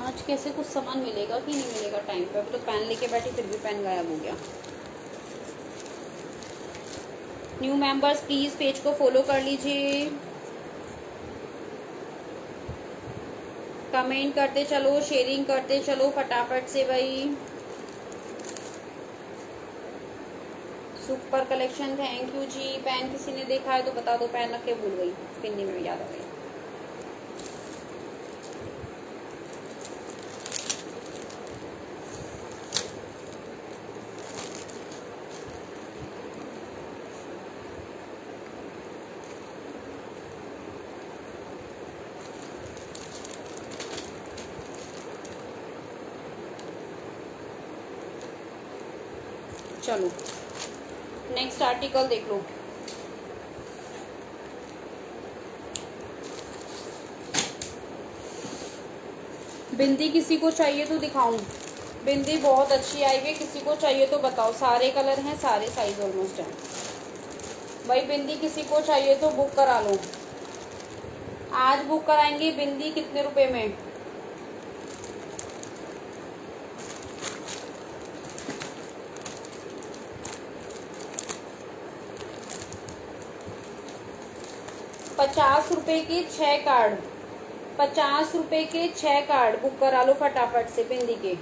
आज कैसे कुछ सामान मिलेगा कि नहीं मिलेगा टाइम पे। अभी तो पेन लेके बैठी, फिर भी पेन गायब हो गया। न्यू मेंबर्स प्लीज पेज को फॉलो कर लीजिए, कमेंट करते चलो, शेयरिंग करते चलो फटाफट से भाई। Super collection, thank you ji. Pen किसी ने देखा है तो बता दो, पेन रख के भूल गई, पिन्नी में याद आ गई। चलो नेक्स्ट आर्टिकल देख लो। बिंदी किसी को चाहिए तो दिखाऊं, बिंदी बहुत अच्छी आई है, किसी को चाहिए तो बताओ। सारे कलर हैं, सारे साइज ऑलमोस्ट हैं भाई। बिंदी किसी को चाहिए तो बुक करा लो, आज बुक कराएंगे। बिंदी कितने रुपए में, ₹50 के 6 कार्ड, 50 रुपए के 6 कार्ड बुक करा लो फटाफट से। बिंदी के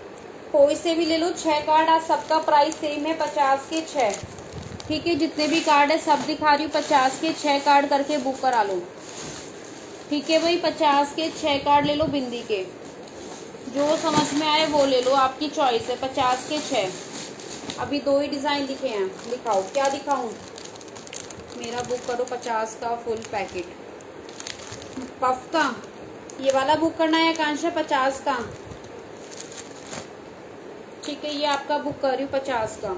कोई से भी ले लो 6 कार्ड, आज सबका प्राइस सेम है, 50 के 6। ठीक है, जितने भी कार्ड है सब दिखा रही हूँ, 50 के 6 कार्ड करके बुक करा लो। ठीक है भाई, 50 के 6 कार्ड ले लो बिंदी के, जो समझ में आए वो ले लो, आपकी चॉइस है। 50 के 6। अभी 2 ही डिजाइन दिखे हैं, दिखाओ क्या दिखाऊं। मेरा बुक करो 50 का फुल पैकेट पफ का, ये वाला बुक करना है आकांक्षा 50 का। ठीक है, ये आपका बुक कर रही हूँ 50 का।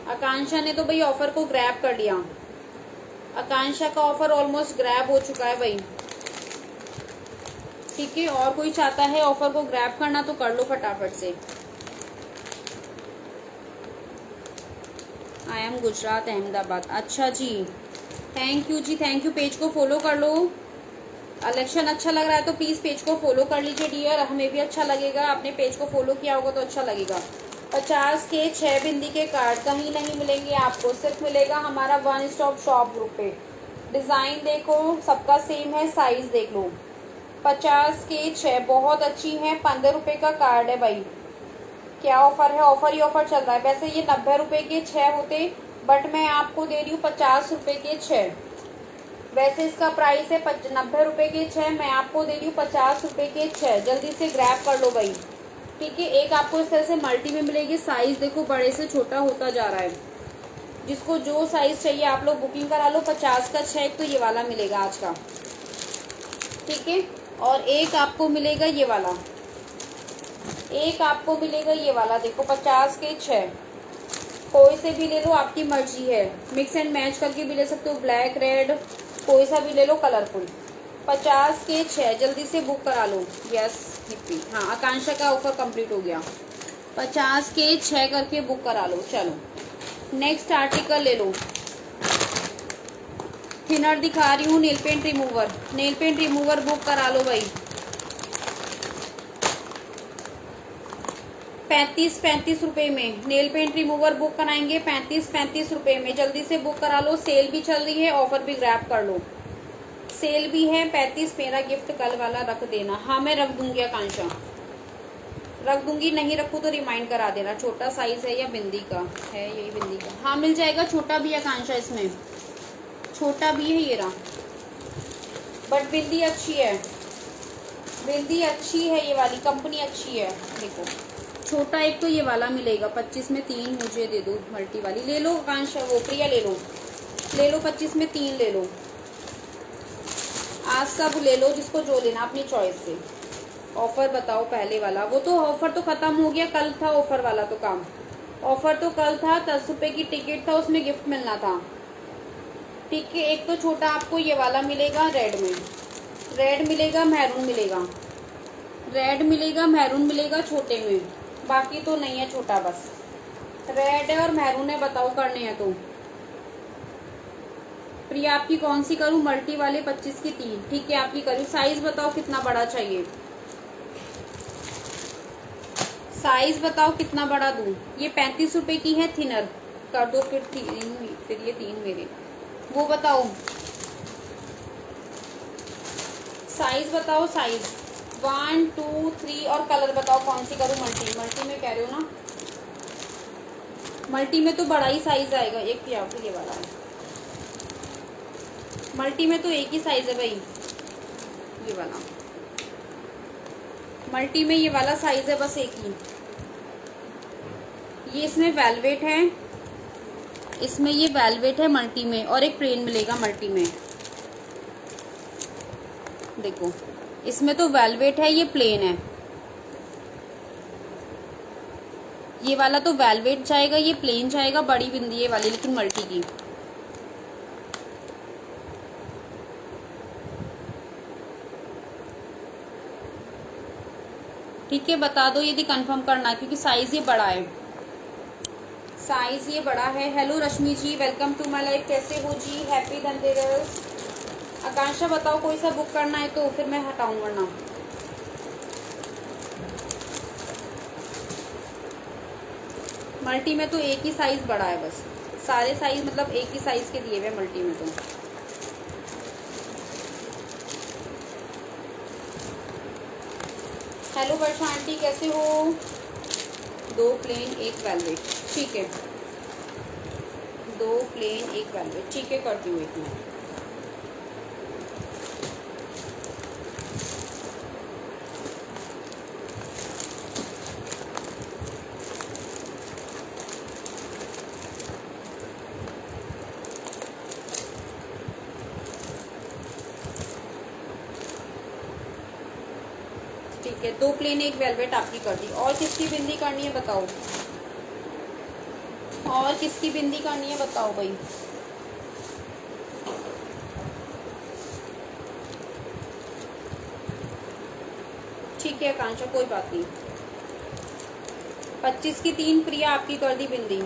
आकांक्षा ने तो भाई ऑफर को ग्रैब कर लिया। आकांक्षा का ऑफर ऑलमोस्ट ग्रैब हो चुका है भाई। ठीक है, और कोई चाहता है ऑफर को ग्रैब करना तो कर लो फटाफट से। I am Gujarat Ahmedabad. अच्छा जी, थैंक यू जी, थैंक यू। पेज को फॉलो कर लो। कलेक्शन अच्छा लग रहा है तो प्लीज पेज को फॉलो कर लीजिए डियर, हमें भी अच्छा लगेगा। आपने पेज को फॉलो किया होगा तो अच्छा लगेगा। 50 के 6 बिंदी के कार्ड कहीं नहीं मिलेंगे आपको, सिर्फ मिलेगा हमारा वन स्टॉप शॉप ग्रुप पे। डिजाइन देखो सबका सेम है, साइज देख लो। 50 के 6 बहुत अच्छी है। 15 रुपए का कार्ड है भाई। क्या ऑफर है? ऑफर ही ऑफर चल रहा है। वैसे ये 90 रुपए के 6 होते, बट मैं आपको दे रही हूँ 50 रुपए के 6। वैसे इसका प्राइस है 90 रुपए के 6, मैं आपको दे रही हूँ 50 रुपए के 6। जल्दी से ग्रैब कर लो भाई। ठीक है, एक आपको इस तरह से मल्टी में मिलेगी। साइज देखो बड़े से छोटा होता जा रहा है। जिसको जो साइज चाहिए आप लोग बुकिंग करा लो। 50 का 6 तो ये वाला मिलेगा आज का। ठीक है, और एक आपको मिलेगा ये वाला, एक आपको मिलेगा ये वाला। देखो 50 के 6, कोई से भी ले लो, आपकी मर्जी है। मिक्स एंड मैच करके भी ले सकते हो, ब्लैक रेड कोई सा भी ले लो कलरफुल। 50 के 6 जल्दी से बुक करा लो। यस हिप्पी, हाँ आकांक्षा का ऑफर कंप्लीट हो गया। 50 के 6 करके बुक करा लो। चलो नेक्स्ट आर्टिकल ले लो। थिनर दिखा रही हूँ, nail paint remover. Nail paint remover book करा लो भाई। 35 रुपए में नेल पेंट रिमूवर बुक कराएंगे। 35 रुपए में जल्दी से बुक करा लो। सेल भी चल रही है, ऑफर भी ग्रैब कर लो। सेल भी है। 35 मेरा गिफ्ट कल वाला रख देना। हाँ मैं रख दूंगी आकांक्षा, रख दूंगी। नहीं रखू तो रिमाइंड करा देना। छोटा साइज है या बिंदी का है? यही बिंदी का। हाँ मिल जाएगा, छोटा भी आकांक्षा, इसमें छोटा भी है ये रहा। बट बिंदी अच्छी है, बिंदी अच्छी है, ये वाली कंपनी अच्छी है। देखो छोटा एक तो ये वाला मिलेगा 25 में 3 मुझे दे दो। मल्टी वाली ले लो आकांक्षा, वो प्रिया ले लो, ले लो 25 में 3 ले लो। आज सब ले लो जिसको जो लेना अपनी चॉइस से। ऑफर बताओ पहले वाला। वो तो ऑफर तो खत्म हो गया, कल था ऑफर वाला तो काम। ऑफर तो कल था, 10 रुपए की टिकट था, उसमें गिफ्ट मिलना था। ठीक है, एक तो छोटा आपको ये वाला मिलेगा रेड में। रेड मिलेगा, मैरून मिलेगा, रेड मिलेगा, मैरून मिलेगा छोटे में। बाकी तो नहीं है छोटा, बस रेड है और मैरून है। बताओ करने हैं तो। प्रिया आपकी कौन सी करूं? मल्टी वाले 25 की 3। ठीक है आपकी करूं। साइज बताओ कितना बड़ा चाहिए, साइज बताओ कितना बड़ा दूं। ये 35 रुपए की है थिनर, कर दो फिर ये 3 मेरे। वो बताओ साइज बताओ, साइज 1 2 3 और कलर बताओ कौन सी करूं। मल्टी, मल्टी में कह रहे हो ना? मल्टी में तो बड़ा ही साइज आएगा। एक या फिर ये वाला है। मल्टी में तो एक ही साइज है भाई, ये वाला। मल्टी में ये वाला साइज है बस एक ही। ये इसमें वेलवेट है, इसमें ये वेलवेट है मल्टी में, और एक प्लेन मिलेगा मल्टी में। देखो इसमें तो वेलवेट है, ये प्लेन है। ये वाला तो वेलवेट जाएगा, ये प्लेन जाएगा। बड़ी बिंदी है वाली लेकिन मल्टी की। ठीक है बता दो यदि कंफर्म करना है, क्योंकि साइज ये बड़ा है, साइज ये बड़ा है। Hello Rashmi ji, welcome to my life. कैसे हो जी? हैप्पी धनतेरस। आकांक्षा बताओ कोई सा बुक करना है तो फिर मैं हटाऊं, वरना मल्टी में तो एक ही साइज बड़ा है बस। सारे साइज मतलब एक ही साइज के दिए हुए मल्टी में तो। हेलो वर्षा आंटी कैसे हो? 2 प्लेन 1 वेलवेट। ठीक है 2 प्लेन 1 वेलवेट। ठीक है करती हूँ एक मैं। ठीक है 2 प्लेन 1 वेलवेट आपकी कर दी। और किसकी बिंदी करनी है बताओ? और किसकी बिंदी करनी है बताओ भाई। ठीक है आकांक्षा, कोई बात नहीं। 25 की 3 प्रिया आपकी कर दी बिंदी।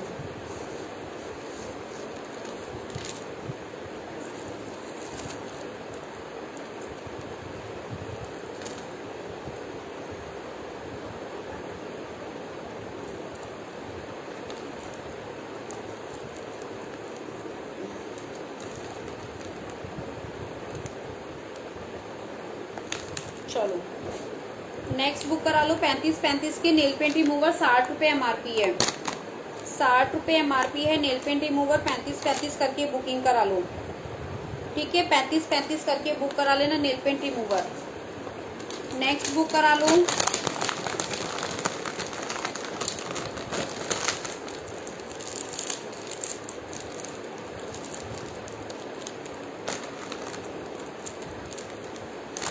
चलो नेक्स्ट बुक करा लो। 35 के नेल पेंट रिमूवर 60 रुपये MRP है। 60 रुपये MRP है नेल पेंट रिमूवर। 35 करके बुकिंग करा लो। ठीक है 35 करके बुक करा लेना nail paint remover. Next book करा लो।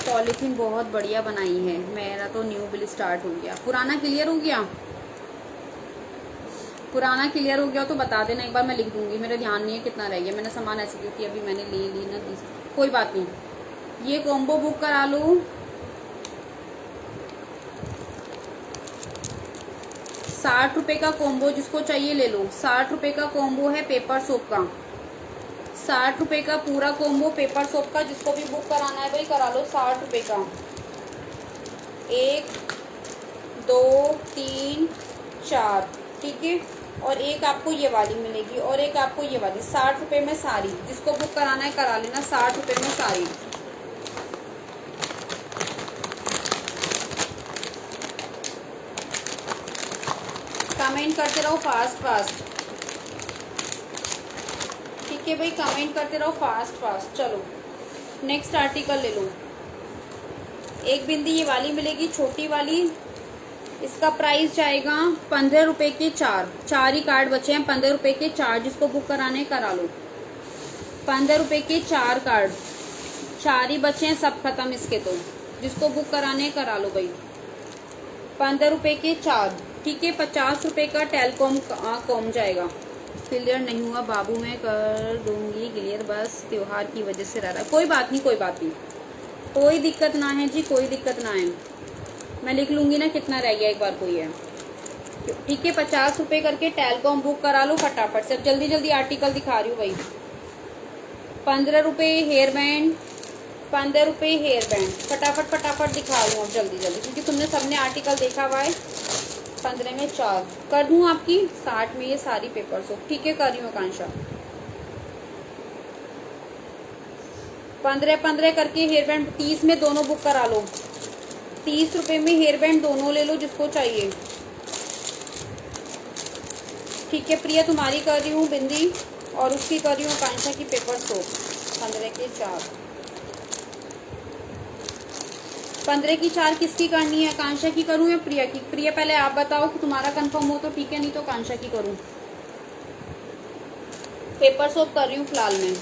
पॉलीथीन बहुत बढ़िया बनाई है। मेरा तो न्यू बिल स्टार्ट हो गया। पुराना क्लियर हो गया? पुराना क्लियर हो गया तो बता देना एक बार, मैं लिख दूंगी। मेरा ध्यान नहीं है कितना रह गया। मैंने सामान ऐसे क्योंकि अभी मैंने ले ली ना, कोई बात नहीं। ये कॉम्बो बुक करा लो। 60 रुपये का कॉम्बो, जिसको चाहिए ले लो। 60 रुपये का कॉम्बो है पेपर सोप का। 60 रुपये का पूरा कॉम्बो पेपर सोप का। जिसको भी बुक कराना है भाई करा लो। 60 रुपये का 1 2 3 4, ठीक है। और एक आपको ये वाली मिलेगी और एक आपको ये वाली। 60 रुपये में सारी। जिसको बुक कराना है करा लेना। 60 रुपये में सारी। कमेंट करते रहो फास्ट। ठीक है भाई, कमेंट करते रहो फास्ट। चलो नेक्स्ट आर्टिकल ले लो। एक बिंदी ये वाली मिलेगी छोटी वाली। इसका प्राइस जाएगा 15 रुपये के 4 ही कार्ड बचे हैं। 15 रुपये के 4। जिसको बुक कराने करा लो। 15 रुपये के 4 कार्ड, 4 ही बचे हैं, सब खत्म इसके तो। जिसको बुक कराने करा लो भाई। 15 रुपये के 4, ठीक है। 50 रुपये का टेलकॉम कॉम जाएगा। क्लियर नहीं हुआ बाबू, मैं कर दूंगी क्लियर, बस त्योहार की वजह से रह रहा है। कोई बात नहीं कोई दिक्कत ना है जी, कोई दिक्कत ना है। मैं लिख लूंगी ना कितना रह गया एक बार कोई है। ठीक है 50 रुपये करके टेलकॉम बुक करा लो फटाफट से। जल्दी आर्टिकल दिखा रही हूँ भाई। 15 रुपये हेयर बैंड, 15 रुपये हेयर बैंड। फटाफट दिखा रही हूँ अब जल्दी क्योंकि तुमने सबने आर्टिकल देखा हुआ है। 15 में 4 कर दूँ आपकी। 60 में ये सारी पेपर सोप, ठीक है कर रही हूँ आकांक्षा। 15 करके हेयर बैंड। 30 में दोनों बुक करा लो। 30 रुपये में हेयर बैंड दोनों ले लो जिसको चाहिए। ठीक है प्रिया तुम्हारी कर रही हूँ बिंदी और उसकी कर रही हूँ आकांक्षा की पेपर सोप। 15 के 4। 15 की 4 किसकी करनी है? आकांक्षा की करूँ या प्रिया की? प्रिया पहले आप बताओ कि तुम्हारा कंफर्म हो तो ठीक है, नहीं तो आकांक्षा की करूँ। पेपर सोप कर रही हूँ फिलहाल में।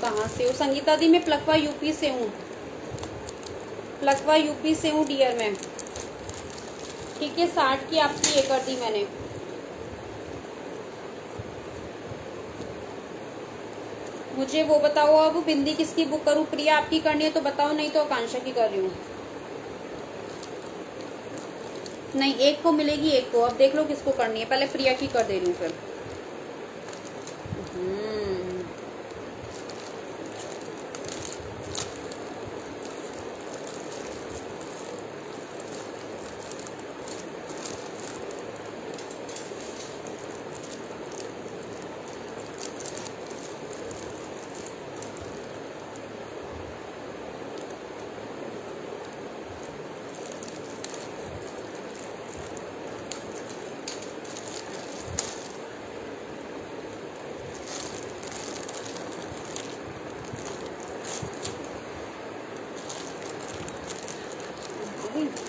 कहाँ से हो? संगीता दी मैं प्लकवा यूपी से हूँ। प्लकवा यूपी से हूँ डियर मैं। ठीक है 60 की आपकी ये कर दी मैंने। मुझे वो बताओ अब बिंदी किसकी बुक करूँ? प्रिया आपकी करनी है तो बताओ, नहीं तो आकांक्षा की कर रही हूँ। नहीं एक को मिलेगी एक को। अब देख लो किसको करनी है। पहले प्रिया की कर दे रही हूँ फिर।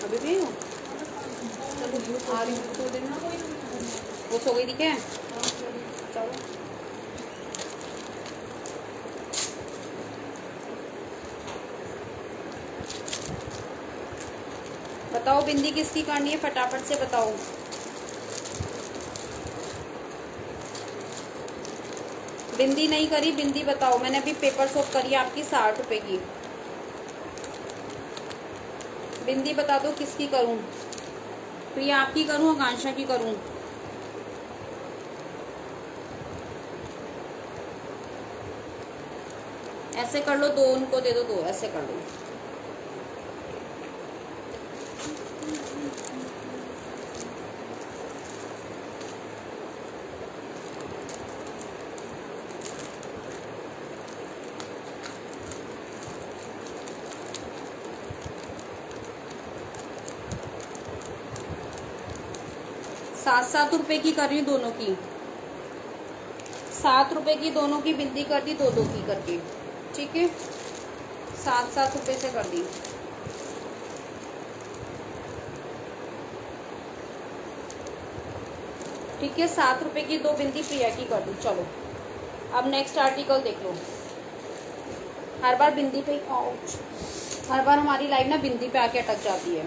अभी भी हो? चलो आ रही हूँ थोड़ी देर में। वो सो गई थी क्या? चलो बताओ बिंदी किसकी करनी है, फटाफट से बताओ। बिंदी नहीं करी, बिंदी बताओ। मैंने अभी पेपर सोप करी है आपकी 60 रुपए की। बिंदी बता दो किसकी करूं, प्रिया आपकी करूं, आकांक्षा की करूं? ऐसे कर लो, दो उनको दे दो, दो ऐसे कर लो। सात रुपए की कर रही हूँ दोनों की, 7 रुपए की दोनों की बिंदी कर दी, दो दो की करके। ठीक है, 7 रुपए से कर दी। ठीक है, 7 रुपए की दो बिंदी प्रिया की कर दी। चलो अब नेक्स्ट आर्टिकल देख लो। हर बार बिंदी पे, हर बार हमारी लाइव ना बिंदी पे आके अटक जाती है।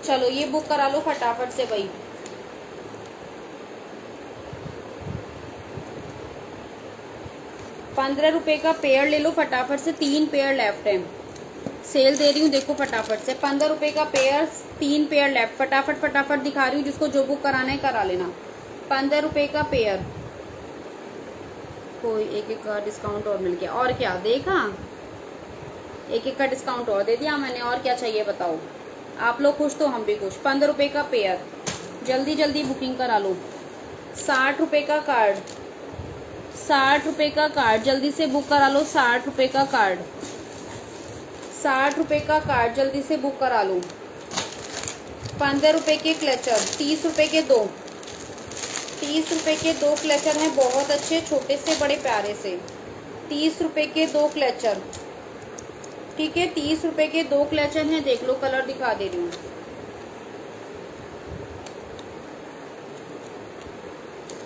चलो ये बुक करा लो फटाफट से भाई। ₹15 का पेयर ले लो फटाफट से, 3 पेयर लेफ्ट है। सेल दे रही हूँ देखो फटाफट से, ₹15 का पेयर, 3 पेयर लेफ्ट। फटाफट फटाफट दिखा रही हूँ, जिसको जो बुक कराना है करा लेना। ₹15 का पेयर, कोई एक का डिस्काउंट और मिल गया। और क्या देखा, एक का डिस्काउंट और दे दिया मैंने। और क्या चाहिए बताओ, आप लोग खुश तो हम भी खुश। ₹15 का पेयर, जल्दी जल्दी बुकिंग करा लो। ₹60 का कार्ड, ₹60 का कार्ड, जल्दी से बुक करा लो। ₹60 का कार्ड, ₹60 का कार्ड, जल्दी से बुक करा लो। ₹15 के क्लचर, ₹30 के दो, ₹30 के दो क्लचर हैं, बहुत अच्छे, छोटे से बड़े प्यारे से। ₹30 के दो क्लचर। ठीक है, ₹30 के दो क्लचर हैं, देख लो कलर दिखा दे रही हूँ।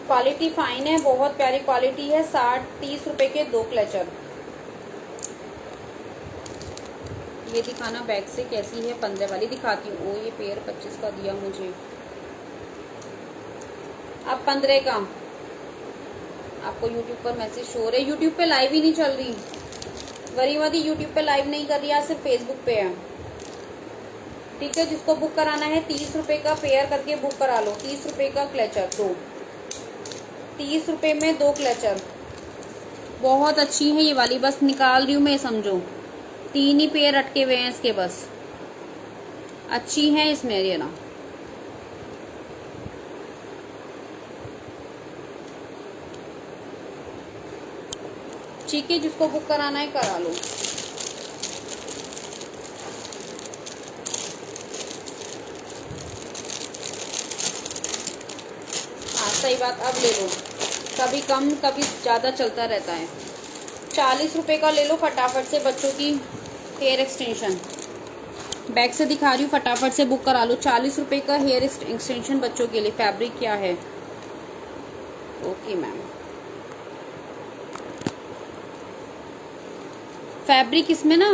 क्वालिटी फाइन है, बहुत प्यारी क्वालिटी है। 30 रुपए के दो क्लचर। ये दिखाना बैग से कैसी है, 15 वाली दिखाती हूँ। ओ ये पेयर 25 का दिया मुझे, अब 15 का। आपको YouTube पर मैसेज शो हो रहे, YouTube पे लाइव ही नहीं चल रही। वरीवादी YouTube पे लाइव नहीं कर रही है, सिर्फ Facebook पे है। ठीक है, जिसको बुक कराना है 30 रुपए का पेयर करके बुक करा लो। 30 रुपए का क्लचर दो, 30 रुपए में दो क्लचर, बहुत अच्छी है ये वाली। बस निकाल रही हूँ मैं, समझो 3 ही पेयर अटके हुए हैं इसके, बस अच्छी है इसमें ये ना। ठीक है, जिसको बुक कराना है करा लो। हाँ सही बात, अब ले लो, कभी कम कभी ज़्यादा चलता रहता है। 40 रुपए का ले लो फटाफट से, बच्चों की हेयर एक्सटेंशन। बैग से दिखा रही हूँ, फटाफट से बुक करा लो। 40 रुपए का हेयर एक्सटेंशन बच्चों के लिए। फैब्रिक क्या है? ओके मैम, फैब्रिक इसमें ना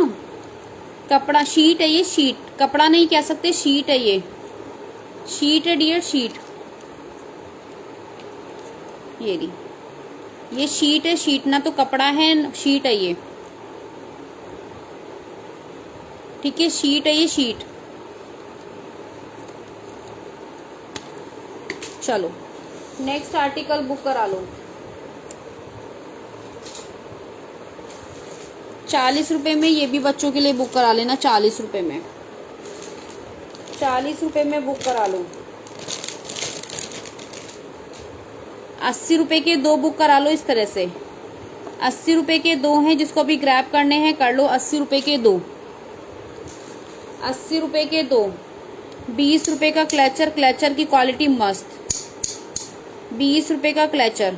कपड़ा शीट है, ये शीट, कपड़ा नहीं कह सकते, शीट है ये, शीट है डियर, शीट। ये री, ये शीट है, शीट ना तो कपड़ा है, शीट है ये। ठीक है, शीट है ये, शीट। चलो नेक्स्ट आर्टिकल बुक करा लो। 40 रुपए में ये भी बच्चों के लिए बुक करा लेना। 40 रुपए में, 40 रुपए में बुक करा लो। 80 रुपए के दो बुक करा लो इस तरह से। 80 रुपए के दो हैं, जिसको भी ग्रैब करने हैं कर लो। 80 रुपए के दो, 80 रुपए के दो। 20 रुपए का क्लचर, क्लचर की क्वालिटी मस्त। 20 रुपए का क्लचर,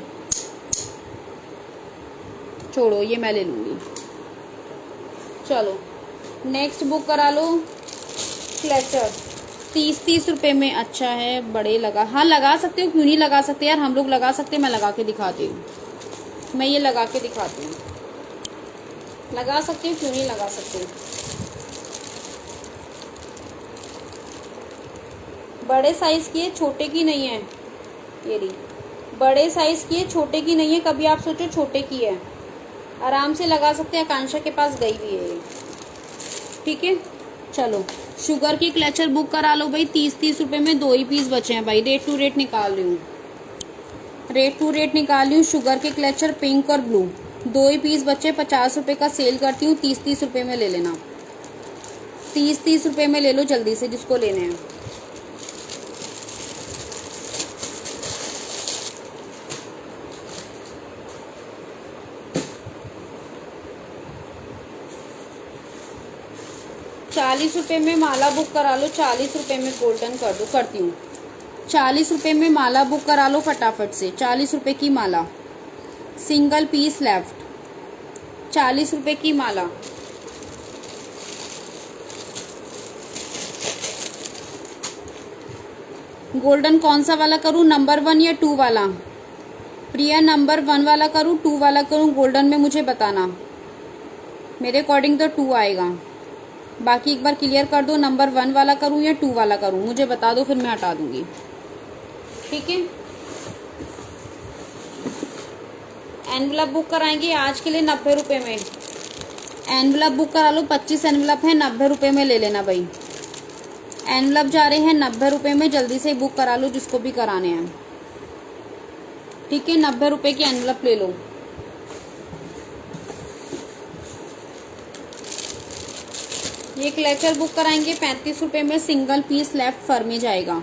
छोड़ो ये मैं ले लूंगी। चलो नेक्स्ट बुक करा लो। क्लेचर 30 रुपए में अच्छा है, बड़े लगा, हाँ लगा सकते हो, क्यों नहीं लगा सकते यार, हम लोग लगा सकते हैं। मैं लगा के दिखाती हूँ, मैं ये लगा के दिखाती हूँ, लगा सकती हूँ, क्यों नहीं लगा सकती। बड़े साइज की है, छोटे की नहीं है। ये रही, बड़े साइज की है, छोटे की नहीं है। कभी आप सोचो छोटे की है, आराम से लगा सकते हैं। आकांक्षा के पास गई भी है ये, ठीक है। चलो शुगर की क्लेचर बुक करा लो भाई। 30 रुपए में 2 ही पीस बचे हैं भाई। रेट टू रेट निकाल रही हूँ, रेट टू रेट निकाल रही हूँ। शुगर के क्लेचर पिंक और ब्लू 2 ही पीस बचे। 50 रुपए का सेल करती हूँ, 30 रुपए में ले लेना। 30 रुपए में ले लो जल्दी से जिसको लेने हैं। ₹40 में माला बुक करा लो। 40 रुपए में गोल्डन कर दो, करती हूँ। 40 रुपए में माला बुक करा लो फटाफट से। 40 रुपए की माला, सिंगल पीस लेफ्ट। 40 रुपए की माला। गोल्डन कौन सा वाला करूँ, नंबर 1 या 2 वाला? प्रिया नंबर 1 वाला करूँ, 2 वाला करूँ? गोल्डन में मुझे बताना, मेरे अकॉर्डिंग तो 2 आएगा। बाकी एक बार क्लियर कर दो, नंबर 1 वाला करूँ या 2 वाला करूँ, मुझे बता दो, फिर मैं हटा दूंगी, ठीक है। एनवलप बुक कराएंगे आज के लिए 90 रुपए में। एनवलप बुक करा लो, 25 एनवलप है, 90 रुपए में ले लेना भाई। एनवलप जा रहे हैं 90 रुपए में, जल्दी से बुक करा लो जिसको भी कराने हैं, ठीक है। 90 रुपए की एनवलप ले लो। ये क्लेचर बुक कराएंगे 35 रुपए में, सिंगल पीस लेफ्ट फर में जाएगा,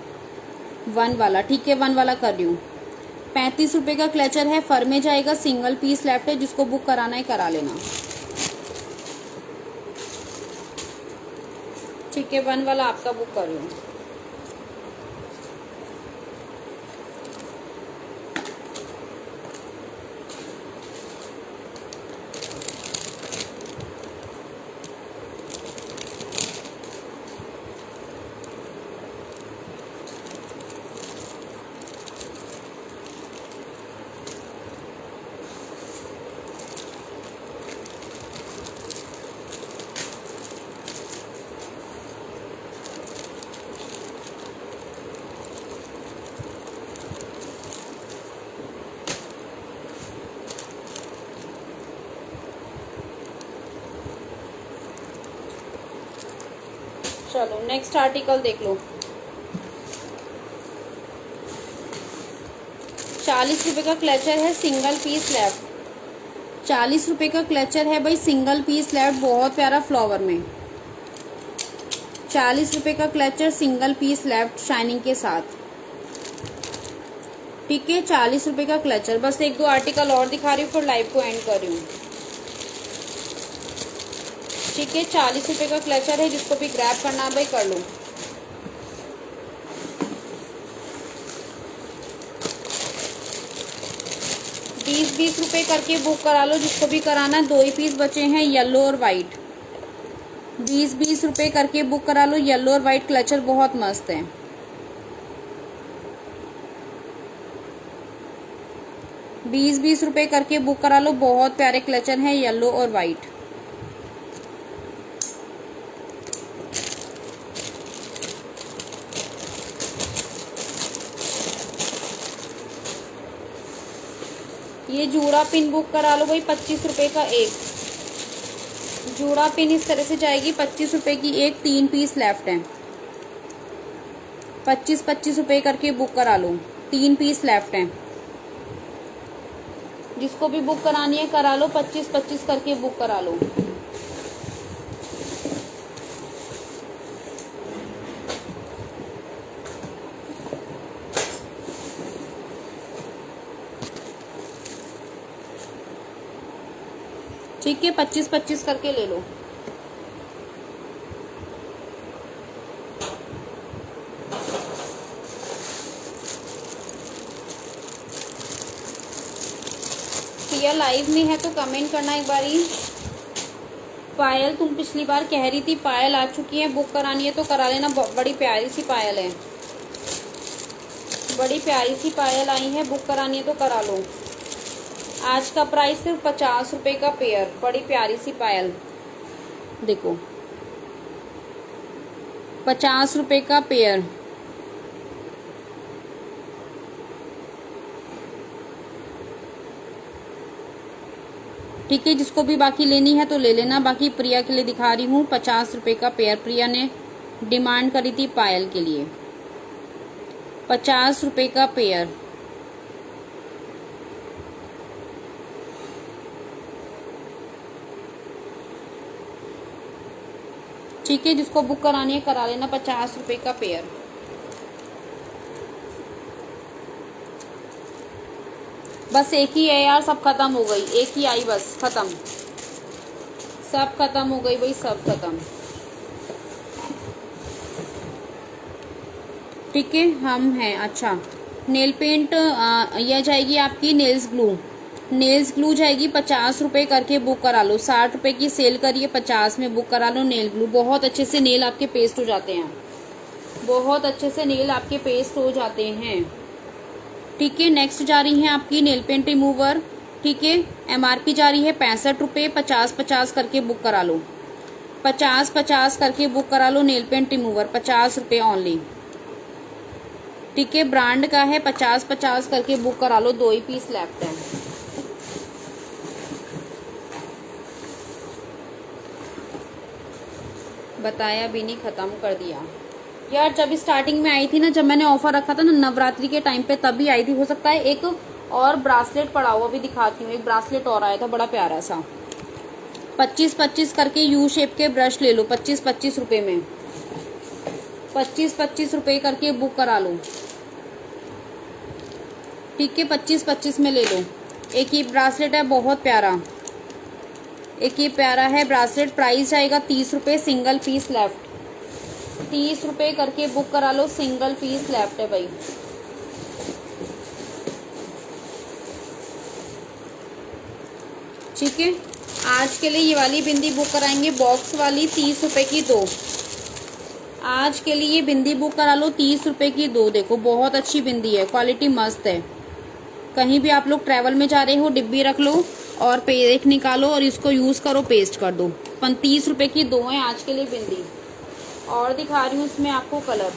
1 वाला, ठीक है। 1 वाला कर रही हूँ। 35 रुपए का क्लेचर है, फर में जाएगा, सिंगल पीस लेफ्ट है। जिसको बुक कराना है करा लेना, ठीक है। 1 वाला आपका बुक कर रही हूँ। चलो नेक्स्ट आर्टिकल देख लो। 40 रुपए का क्लेचर है, सिंगल पीस लेफ्ट। 40 रुपए का क्लेचर है भाई, सिंगल पीस लेफ्ट, बहुत प्यारा फ्लावर में। 40 रुपए का clutcher, single piece left, shining के साथ, ठीक है। 40 रुपए का क्लेचर। बस 1-2 आर्टिकल और दिखा रही हूँ, फिर लाइव को एंड कर रही हूँ, ठीक है। 40 रुपए का क्लेचर है, जिसको भी ग्रैब करना है भाई कर लो। बीस रुपए करके बुक करा लो जिसको भी कराना है। 2 ही पीस बचे हैं, येलो और वाइट। 20 रुपए करके बुक करा लो। येलो और वाइट क्लेचर बहुत मस्त है। 20 रुपए करके बुक करा लो, बहुत प्यारे क्लेचर हैं, येलो और वाइट। ये जूड़ा पिन बुक करा लो भाई, 25 रुपए का एक जूड़ा पिन इस तरह से जाएगी, 25 रुपए की एक, 3 पीस लेफ्ट है। 25 रुपए करके बुक करा लो, 3 पीस लेफ्ट है। जिसको भी बुक करानी है करा लो, 25 करके बुक करा लो। ठीक है, 25 करके ले लो। प्रिया लाइव में है तो कमेंट करना एक बारी। पायल तुम पिछली बार कह रही थी पायल आ चुकी है, बुक करानी है तो करा लेना। बड़ी प्यारी सी पायल है, बड़ी प्यारी सी पायल आई है, बुक करानी है तो करा लो। आज का प्राइस सिर्फ 50 रुपए का पेयर। बड़ी प्यारी सी पायल देखो, 50 रुपए का पेयर। ठीक है, जिसको भी बाकी लेनी है तो ले लेना। बाकी प्रिया के लिए दिखा रही हूँ 50 रुपए का पेयर। प्रिया ने डिमांड करी थी पायल के लिए, 50 रुपए का पेयर। ठीक है, जिसको बुक करानी है करा लेना, 50 रुपए का पेयर। बस एक ही है यार, सब खत्म हो गई, एक ही आई बस, खत्म, सब खत्म हो गई भाई, सब खत्म। ठीक है, हम हैं। अच्छा, नेल पेंट यह जाएगी आपकी नेल्स ग्लू। नेल्स ग्लू जाएगी 50 रुपए करके, बुक करा लो। 60 रुपए की सेल करिए, 50 में बुक करा लो नेल ग्लू। बहुत अच्छे से नेल आपके पेस्ट हो जाते हैं, बहुत अच्छे से नेल आपके पेस्ट हो जाते हैं। ठीक है, नेक्स्ट जा रही है आपकी नेल पेंट रिमूवर। ठीक है, MRP जा रही है 65 रुपए, 50-50 करके बुक करा लो। 50-50 करके बुक करा लो नेल पेंट रिमूवर, 50 रुपए ओनली। ठीक है, ब्रांड का है, 50-50 करके बुक करा लो। 2 ही पीस लेफ्ट है। बताया भी नहीं, खत्म कर दिया यार। जब स्टार्टिंग में आई थी ना, जब मैंने ऑफर रखा था ना नवरात्रि के टाइम पे, तभी आई थी। हो सकता है एक और ब्रासलेट पड़ा हुआ भी दिखाती हूँ। एक ब्रासलेट और आया था बड़ा प्यारा सा। 25-25 करके यू शेप के ब्रश ले लो, 25-25 रुपए में, 25-25 रुपए करके बुक करा लो। ठीक है, 25-25 में ले लो। एक ही ब्रासलेट है, बहुत प्यारा, एक ही प्यारा है ब्रासलेट। प्राइस जाएगा 30 रुपए, सिंगल पीस लेफ्ट। 30 रुपए करके बुक करा लो, सिंगल पीस लेफ्ट है भाई। ठीक है, आज के लिए ये वाली बिंदी बुक कराएंगे, बॉक्स वाली, 30 रुपए की 2। आज के लिए बिंदी बुक करा लो, 30 रुपए की 2। देखो बहुत अच्छी बिंदी है, क्वालिटी मस्त है। कहीं भी आप लोग ट्रैवल में जा रहे हो, डिब्बी रख लो और एक निकालो और इसको यूज करो, पेस्ट कर दो। 30 रुपए की 2 है आज के लिए बिंदी। और दिखा रही हूँ इसमें आपको कलर,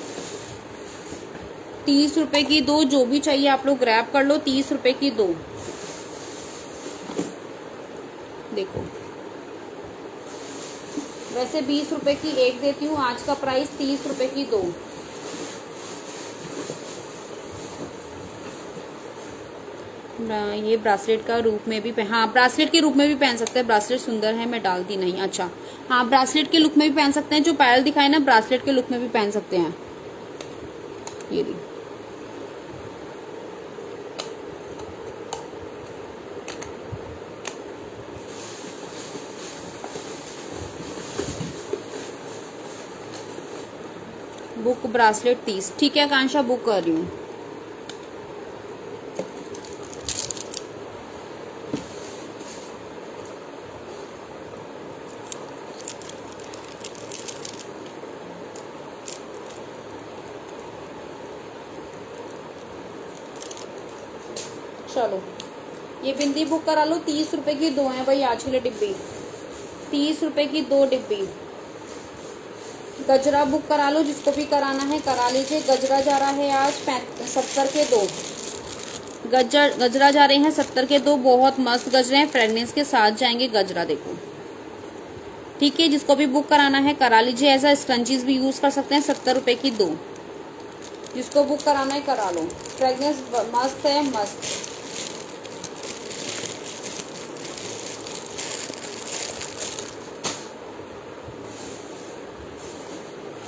30 रुपए की 2। जो भी चाहिए आप लोग ग्रैब कर लो, 30 रुपए की 2। देखो, वैसे 20 रुपए की एक देती हूँ, आज का प्राइस 30 रुपए की 2। ये ब्रासलेट का रूप में भी हाँ, ब्रासलेट के रूप में भी पहन सकते हैं। ब्रासलेट सुंदर है, मैं डालती नहीं। अच्छा हाँ, ब्रासलेट के लुक में भी पहन सकते हैं। जो पायल दिखाए ना, ब्रासलेट के लुक में भी पहन सकते हैं। ये भी बुक ब्रासलेट 30। ठीक है आकांक्षा, बुक कर रही हूँ। चलो, ये बिंदी बुक करा लो, 30 रुपए की 2 है भाई आज के लिए डिब्बी। 30 रुपए की 2 डिब्बी। गजरा बुक करा लो, जिसको भी कराना है करा लीजिए। गजरा जा रहा है आज 70 के 2। गजरा जा रहे हैं 70 के 2। बहुत मस्त गजरे हैं, फ्रेगनेंस के साथ जाएंगे गजरा। देखो ठीक है, जिसको भी बुक कराना है करा लीजिए। ऐसा स्क्रंचीज भी यूज कर सकते हैं। 70 रुपए की 2। जिसको बुक कराना है करा लो। फ्रेगनेंस मस्त है, मस्त।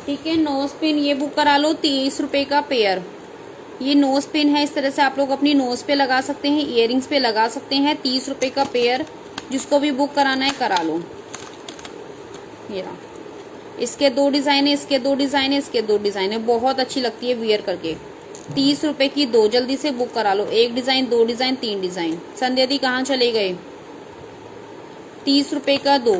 ठीक है, नोज पिन ये बुक करा लो, 30 रुपए का पेयर। ये नोज पिन है, इस तरह से आप लोग अपनी नोज पे लगा सकते हैं, इयररिंग्स पे लगा सकते हैं। 30 रुपए का पेयर। जिसको भी बुक कराना है करा लो। ये रहा, इसके 2 डिजाइन है, इसके 2 डिजाइन है, इसके 2 डिजाइन है। बहुत अच्छी लगती है वियर करके। 30 रुपए की 2। जल्दी से बुक करा लो। 1 डिजाइन, 2 डिजाइन, 3 डिजाइन। संध्या दी कहाँ चले गए? 30 रुपए का 2।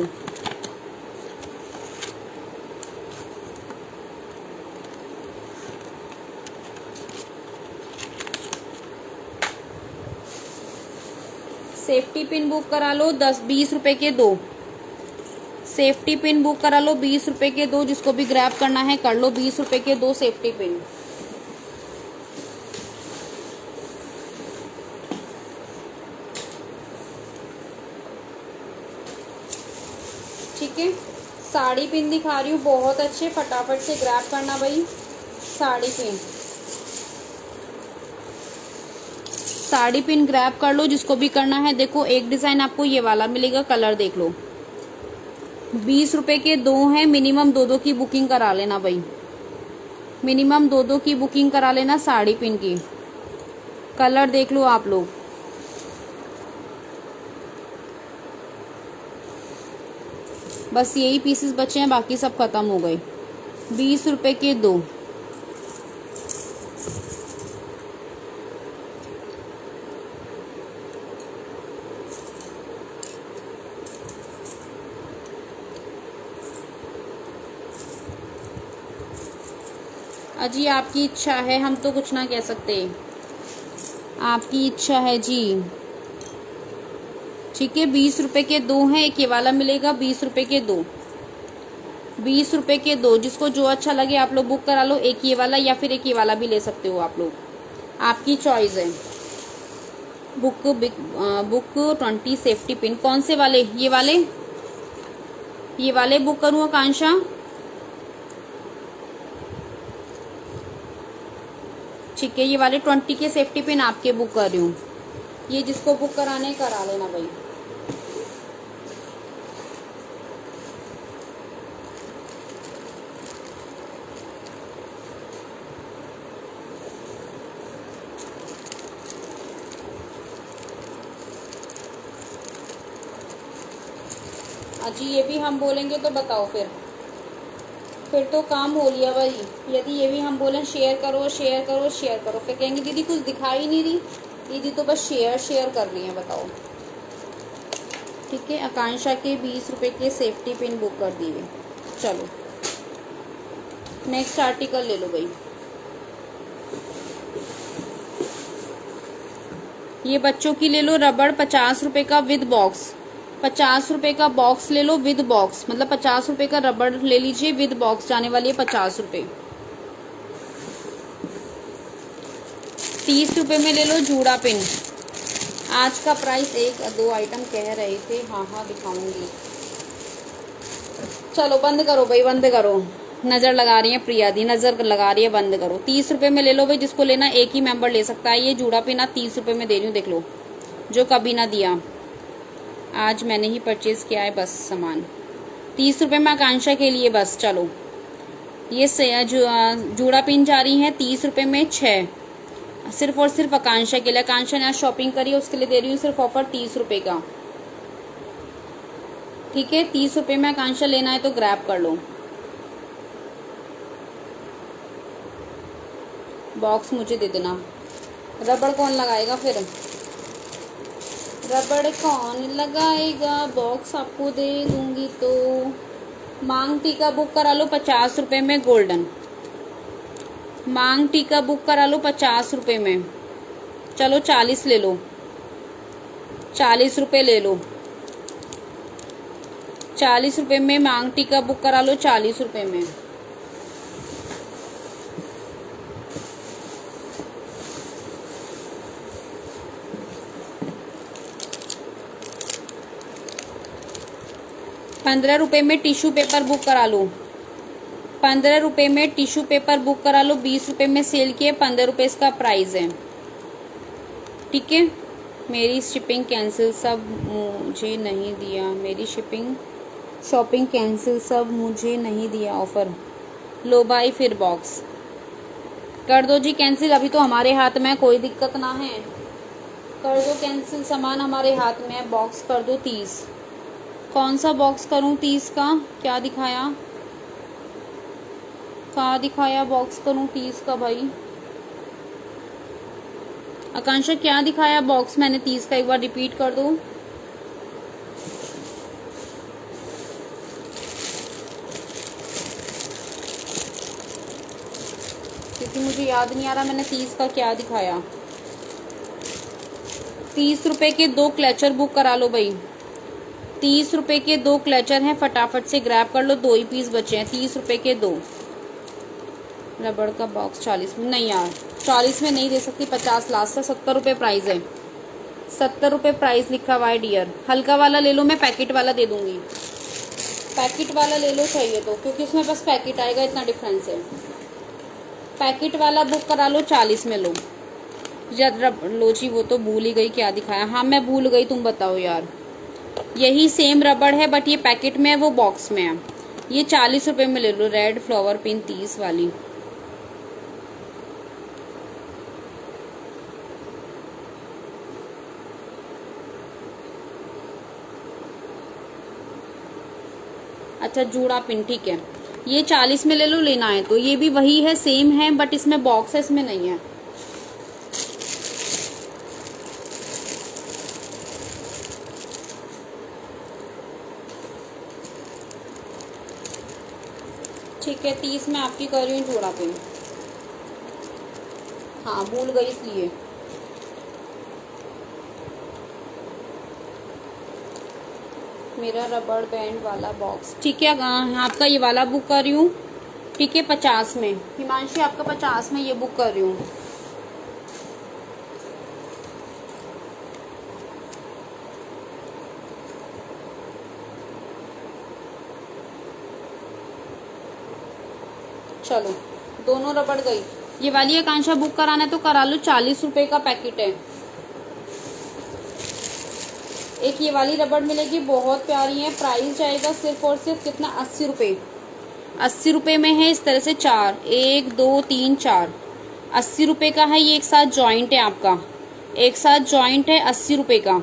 सेफ्टी पिन बुक करा लो 10-20 रुपए के 2। सेफ्टी पिन बुक करा लो 20 रुपए के 2। जिसको भी ग्रैब करना है कर लो, 20 रुपए के 2 सेफ्टी पिन। ठीक है, साड़ी पिन दिखा रही हूँ, बहुत अच्छे, फटाफट से ग्रैब करना भाई। Sari pin, sari pin grab कर लो जिसको भी करना है। देखो एक डिजाइन आपको ये वाला मिलेगा, कलर देख लो। 20 रुपए के 2 हैं। मिनिमम 2-2 की बुकिंग करा लेना भाई, मिनिमम 2-2 की बुकिंग करा लेना साड़ी पिन की। कलर देख लो आप लोग। बस यही पीसेस बचे हैं, बाकी सब खत्म हो गए। 20 रुपए के 2। अजी आपकी इच्छा है, हम तो कुछ ना कह सकते, आपकी इच्छा है जी। ठीक है, 20 रुपए के 2 हैं। एक ये वाला मिलेगा 20 रुपए के 2। 20 रुपए के 2, जिसको जो अच्छा लगे आप लोग बुक करा लो। एक ये वाला या फिर एक ये वाला भी ले सकते हो आप लोग, आपकी चॉइस है। Book 20 safety pin. कौन से वाले? ये वाले, ये वाले बुक करूँ आकांक्षा? ठीक है, ये वाले 20 के सेफ्टी पिन आपके बुक कर रही हूँ। ये जिसको बुक कराने करा लेना भाई। अजी ये भी हम बोलेंगे तो बताओ, फिर तो काम हो लिया भाई। यदि ये भी हम बोलें शेयर करो शेयर करो शेयर करो, फिर कहेंगे दीदी कुछ दिखाई नहीं रही, दीदी तो बस शेयर शेयर कर रही है, बताओ। ठीक है, आकांक्षा के 20 रुपए के सेफ्टी पिन बुक कर दिए। चलो नेक्स्ट आर्टिकल ले लो भाई। ये बच्चों की ले लो, रबड़ 50 रुपए का विद बॉक्स। 50 रुपए का बॉक्स ले लो विद बॉक्स, मतलब 50 रुपए का रबड़ ले लीजिए विद बॉक्स, जाने वाली है 50 रुपए। 30 रुपए में ले लो जूड़ा पिन। आज का प्राइस 1-2 आइटम कह रहे थे, हाँ दिखाऊंगी। चलो बंद करो भाई, बंद करो। नजर लगा रही है प्रिया दी, नजर लगा रही है, बंद करो। 30 रुपए में ले लो भाई, जिसको लेना एक ही मेंबर ले सकता है। ये जूड़ा पिन 30 रुपए में दे रही हूँ, देख लो, जो कभी ना दिया। आज मैंने ही परचेज किया है बस सामान। 30 रुपए में आकांक्षा के लिए बस। चलो ये जूड़ा पिन जा रही है 30 रुपए में 6, सिर्फ और सिर्फ आकांक्षा के लिए। आकांक्षा ने आज शॉपिंग करी है, उसके लिए दे रही हूँ सिर्फ ऑफर 30 रुपए का। ठीक है, 30 रुपए में आकांक्षा लेना है तो ग्रैब कर लो। बॉक्स मुझे दे देना। रबड़ कौन लगाएगा फिर? रबड़ कौन लगाएगा? बॉक्स आपको दे दूंगी तो। मांग टीका बुक करा लो 50 रुपए में गोल्डन। मांग टीका बुक करा लो 50 रुपए में। चलो 40 ले लो, 40 रुपए ले लो। 40 रुपए में मांग टीका बुक करा लो, 40 रुपए में। ₹15 में टिश्यू पेपर बुक करा लो। 15 रुपए में टिश्यू पेपर बुक करा लो। 20 रुपए में सेल किए, 15 रुपए इसका प्राइस है। ठीक है, मेरी शिपिंग कैंसिल, सब मुझे नहीं दिया। मेरी शॉपिंग कैंसिल, सब मुझे नहीं दिया ऑफर। लो भाई फिर बॉक्स कर दो जी कैंसिल। अभी तो हमारे हाथ में, कोई दिक्कत ना है, कर दो कैंसिल। सामान हमारे हाथ में है। बॉक्स कर दो 30। कौन सा बॉक्स करूं? 30 का क्या दिखाया? कहाँ दिखाया बॉक्स करूं 30 का भाई? आकांक्षा क्या दिखाया बॉक्स मैंने 30 का? एक बार रिपीट कर दो। क्योंकि मुझे याद नहीं आ रहा मैंने 30 का क्या दिखाया। ₹30 के 2 क्लचर बुक करा लो भाई। ₹30 के 2 क्लचर हैं, फटाफट से ग्रैब कर लो, 2 ही पीस बचे हैं। ₹30 के 2। रबड़ का बॉक्स 40 में नहीं यार, 40 में नहीं दे सकती, 50 लास्ट है। ₹70 प्राइस है, ₹70 प्राइस लिखा हुआ है डियर। हल्का वाला ले लो, मैं पैकेट वाला दे दूंगी। पैकेट वाला ले लो चाहिए तो, क्योंकि उसमें बस पैकेट आएगा, इतना डिफरेंस है। पैकेट वाला बुक करा लो, 40 में लो। लो जी, वो तो भूल ही गई क्या दिखाया। हाँ मैं भूल गई, तुम बताओ यार। यही सेम रबड़ है बट ये पैकेट में है, वो बॉक्स में है। ये ₹40 में ले लो, रेड फ्लावर पिन 30 वाली। अच्छा जूड़ा पिन, ठीक है, ये 40 में ले लो, लेना है तो। ये भी वही है, सेम है, बट इसमें बॉक्स है, इसमें नहीं है। ठीक है, 30 में आपकी कर रही हूँ जूड़ा पिन। हाँ भूल गई इसलिए। मेरा रबड़ बैंड वाला बॉक्स, ठीक है, आपका ये वाला बुक कर रही हूँ। ठीक है, 50 में। हिमांशी आपका 50 में ये बुक कर रही हूँ। चलो दोनों रबड़ गई। ये वाली आकांक्षा बुक कराना है तो करा लो, ₹40 का पैकेट है। एक ये वाली रबड़ मिलेगी, बहुत प्यारी है। प्राइस जाएगा सिर्फ और सिर्फ कितना, ₹80। ₹80 में है इस तरह से 4, 1 2 3 4, ₹80 का है ये। एक साथ जॉइंट है आपका, एक साथ जॉइंट है ₹80 का।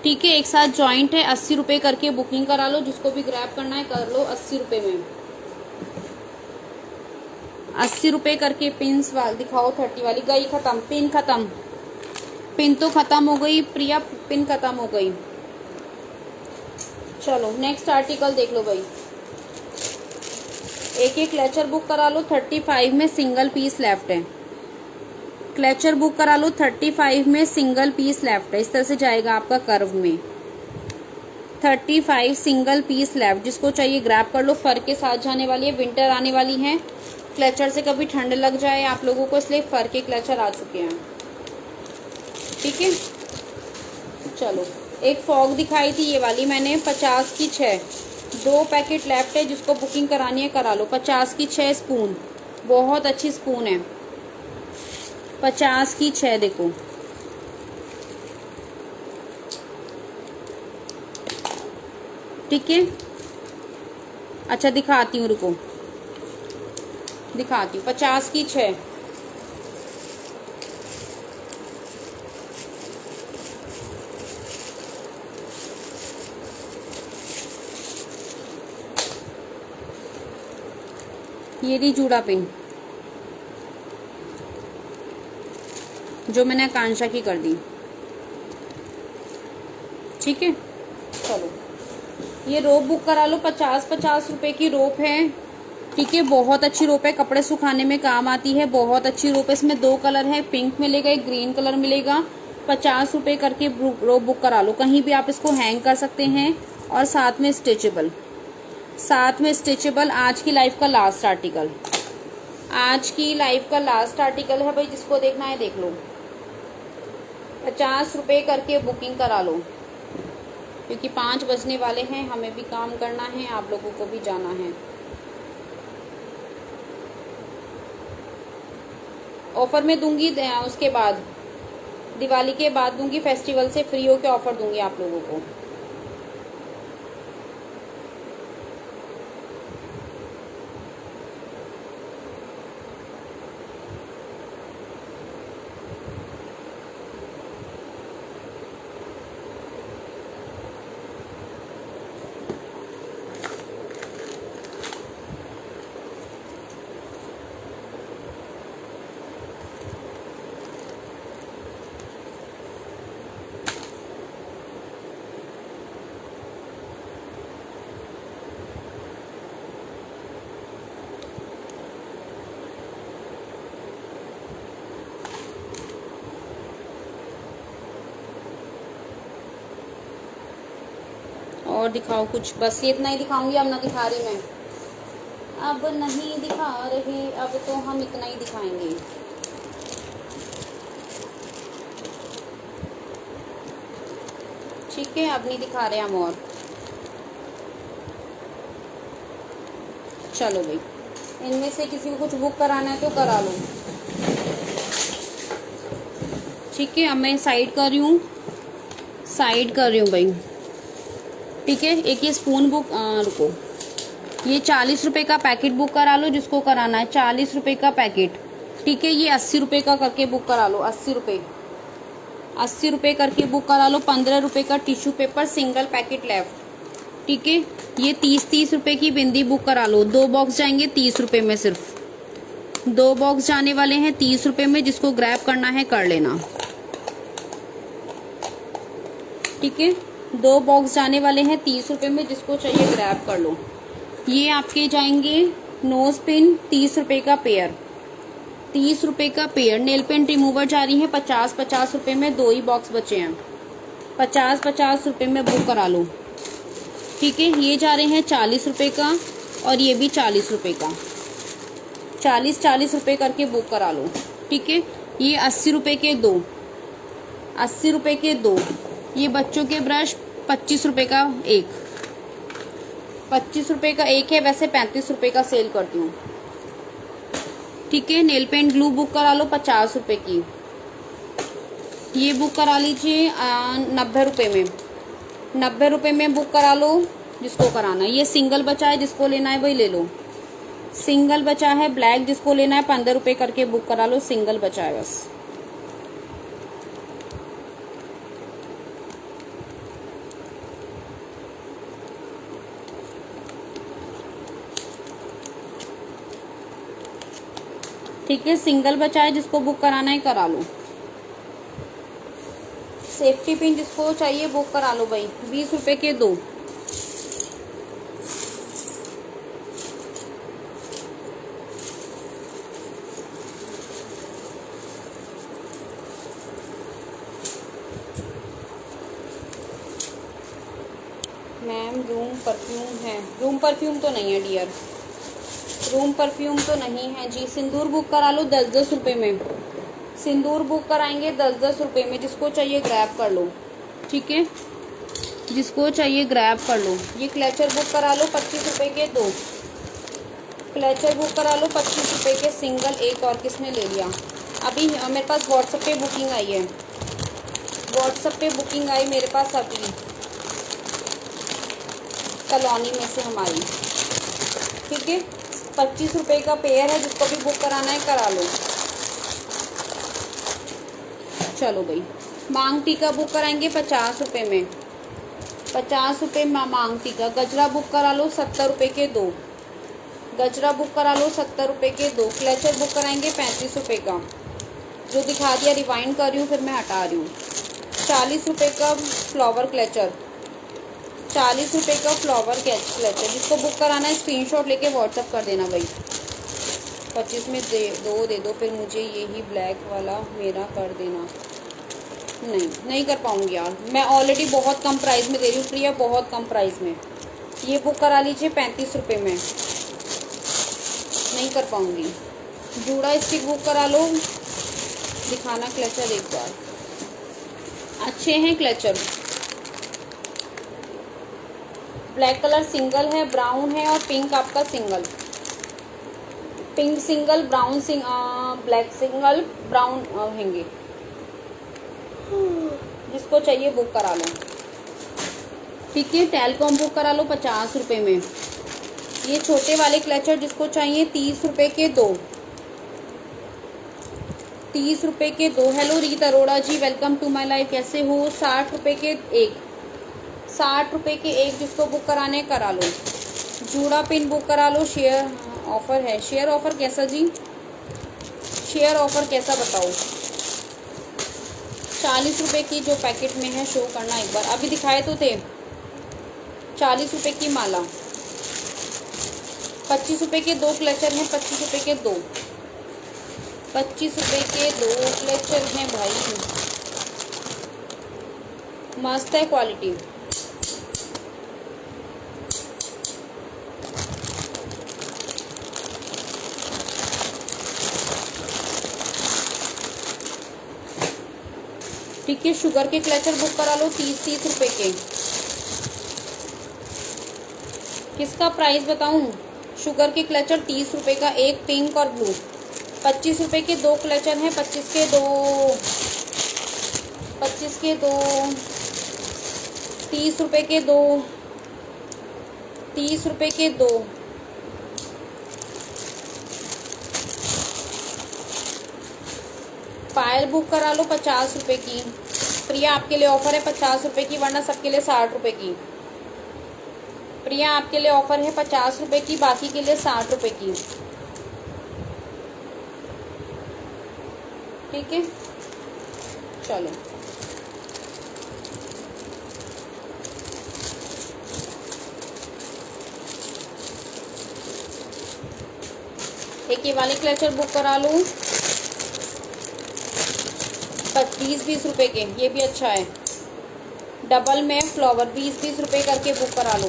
ठीक है, एक साथ जॉइंट है, ₹80 करके बुकिंग करा लो। जिसको भी ग्रैब करना है कर लो, ₹80 में। ₹80 करके पिंस वाली दिखाओ, 30 वाली गई, खत्म, पिन खत्म। पिन तो खत्म हो गई प्रिया, पिन खत्म हो गई। चलो नेक्स्ट आर्टिकल देख लो भाई। एक क्लचर बुक करा लो, 35 में सिंगल पीस लेफ्ट है। क्लचर बुक करा लो, 35 में सिंगल पीस लेफ्ट है। इस तरह से जाएगा आपका कर्व में। 35 सिंगल पीस लेफ्ट, जिसको चाहिए ग्रैब कर लो। फर के साथ जाने वाली है, विंटर आने वाली है। क्लचर से कभी ठंड लग जाए आप लोगों को, इसलिए फर के क्लचर आ चुके हैं। ठीक है, चलो एक फॉग दिखाई थी ये वाली मैंने, 50 की 6, 2 पैकेट लेफ्ट है। जिसको बुकिंग करानी है करा लो। 50 की 6 स्पून, बहुत अच्छी स्पून है। 50 की 6 देखो, ठीक है। अच्छा दिखाती हूँ, रुको दिखाती हूँ। 50 की 6, ये रही जूड़ा पिन जो मैंने आकांक्षा की कर दी। ठीक है, चलो ये रोप बुक करा लो। 50 रुपए की रोप है। ठीक है, बहुत अच्छी रोप है, कपड़े सुखाने में काम आती है। बहुत अच्छी रोप है। इसमें 2 कलर है, पिंक मिलेगा, एक ग्रीन कलर मिलेगा। 50 रुपए करके रोप बुक करा लो। कहीं भी आप इसको हैंग कर सकते हैं और साथ में स्ट्रेचेबल, साथ में स्ट्रेचेबल। आज की लाइफ का लास्ट आर्टिकल, आज की लाइफ का लास्ट आर्टिकल है भाई। जिसको देखना है देख लो। 50 रुपए करके बुकिंग करा लो, क्योंकि 5 बजने वाले हैं, हमें भी काम करना है, आप लोगों को भी जाना है। ऑफर में दूंगी उसके बाद, दिवाली के बाद दूंगी, फेस्टिवल से फ्री होके ऑफर दूंगी आप लोगों को। और दिखाओ कुछ, बस ये इतना ही दिखाऊंगी, अब ना दिखा रही मैं, अब नहीं दिखा रहे, अब तो हम इतना ही दिखाएंगे। ठीक है, अब नहीं दिखा रहे हम और। चलो भाई, इनमें से किसी को कुछ बुक कराना है तो करा लो। ठीक है, अब मैं साइड कर रही हूँ, साइड कर रही हूँ भाई। ठीक है, एक ये स्पून बुक रुको, ये 40 रुपए का पैकेट बुक करा लो जिसको कराना है, 40 रुपए का पैकेट। ठीक है, ये 80 रुपए का करके बुक करा लो, 80 रुपए करके बुक करा लो। 15 रुपए का tissue paper single packet left. ठीक है, ये 30 रुपए की बिंदी बुक करा लो, 2 बॉक्स जाएंगे 30 रुपए में, सिर्फ 2 बॉक्स जाने वाले हैं 30 रुपए में, जिसको ग्रैब करना है कर लेना। ठीक है, 2 बॉक्स जाने वाले हैं 30 रुपए में, जिसको चाहिए ग्रैब कर लो। ये आपके जाएंगे नोज पिन 30 रुपए का पेयर, 30 रुपए का पेयर। नेल पेंट रिमूवर जा रही है 50 रुपए में, 2 ही बॉक्स बचे हैं, 50 रुपए में बुक करा लो। ठीक है, ये जा रहे हैं 40 रुपए का और ये भी 40 रुपए का, 40 रुपए करके बुक करा लो। ठीक है, ये 80 रुपए के 2, 80 रुपए के 2। ये बच्चों के ब्रश 25 रुपए का एक, 25 रुपए का एक है, वैसे 35 रुपए का सेल करती हूँ। ठीक है, नेल पेंट ग्लू बुक करा लो 50 रुपए की, ये बुक करा लीजिए 90 रुपए में, 90 रुपए में बुक करा लो जिसको कराना है। ये सिंगल बचा है, जिसको लेना है वही ले लो, सिंगल बचा है ब्लैक, जिसको लेना है 15 रुपए करके बुक करा लो, सिंगल बचा है बस। ठीक है, सिंगल बचा है, जिसको बुक कराना है करा लो। सेफ्टी पिन जिसको चाहिए बुक करा लो भाई, 20 रुपए के 2। मैम रूम परफ्यूम है, रूम परफ्यूम तो नहीं है डियर, रूम परफ्यूम तो नहीं है जी। सिंदूर बुक करा लो 10-10 रुपए में, सिंदूर बुक कराएंगे 10-10 रुपए में, जिसको चाहिए ग्रैब कर लो। ठीक है, जिसको चाहिए ग्रैब कर लो। ये क्लेचर बुक करा लो 25 रुपए के 2, क्लेचर बुक करा लो 25 रुपए के सिंगल, एक और किसने ले लिया। अभी मेरे पास व्हाट्सएप पे बुकिंग आई है, व्हाट्सएप पे बुकिंग आई मेरे पास अभी कॉलोनी में से हमारी। ठीक है, 25 रुपए का पेयर है, जिसको भी बुक कराना है करा लो। चलो भाई, मांग टीका बुक कराएंगे 50 रुपए में, 50 रुपए मांग टीका। गजरा बुक करा लो 70 रुपए के 2, गजरा बुक करा लो 70 रुपए के 2। क्लेचर बुक कराएंगे 35 रुपए का, जो दिखा दिया रिवाइंड कर रही हूँ, फिर मैं हटा रही हूँ। 40 रुपए का फ्लावर क्लेचर, 40 रुपए का फ्लावर क्लेचर। जिसको बुक कराना है स्क्रीनशॉट लेके व्हाट्सअप कर देना भाई। 25 में दे दो, फिर मुझे यही ब्लैक वाला मेरा कर देना। नहीं कर पाऊंगी यार, मैं ऑलरेडी बहुत कम प्राइस में दे रही हूँ प्रिया, बहुत कम प्राइस में। ये बुक करा लीजिए 35 रुपए में, नहीं कर पाऊंगी। जूड़ा स्टिक बुक करा लो, दिखाना क्लेचर एक बार, अच्छे हैं क्लेचर। ब्लैक कलर सिंगल है, ब्राउन है और पिंक आपका single, pink single, brown black single, brown होंगे। जिसको चाहिए बुक करा लो। ठीक है, टेलकॉम बुक करा लो 50 रुपए में। ये छोटे वाले क्लचर जिसको चाहिए 30 रुपए के 2, 30 रुपए के 2। हेलो रीत अरोड़ा जी, वेलकम टू माय लाइफ, कैसे हो। 60 रुपए के एक, 60 रुपए के एक, जिसको बुक कराने करा लो। जूड़ा पिन बुक करा लो, शेयर ऑफर है। शेयर ऑफर कैसा जी, शेयर ऑफर कैसा बताओ। 40 रुपए की जो पैकेट में है शो करना एक बार, अभी दिखाए तो थे। 40 रुपए की माला, 25 रुपए के 2 क्लचर हैं, 25 रुपए के 2, 25 रुपए के 2 क्लचर हैं भाई, मस्त है क्वालिटी। ठीक है, शुगर के क्लचर बुक करा लो 30-30 रुपए के। किसका प्राइस बताऊं? शुगर के क्लचर 30 रुपए का एक, पिंक और ब्लू। 25 रुपए के 2 क्लचर हैं, 25 के 2, 25 के 2, 30 रुपए के 2, 30 रुपए के 2। पायल बुक करा लो 50 रुपए की। प्रिया आपके लिए ऑफर है 50 रुपए की, वरना सबके लिए 60 रुपए की। प्रिया आपके लिए ऑफर है 50 रुपए की, बाकी के लिए 60 रुपए की। ठीक है, चलो एक ये वाले क्लचर बुक करा लो 20-20 रुपए के, ये भी अच्छा है। डबल में फ्लावर 20-20 रुपए करके बुक करा लो।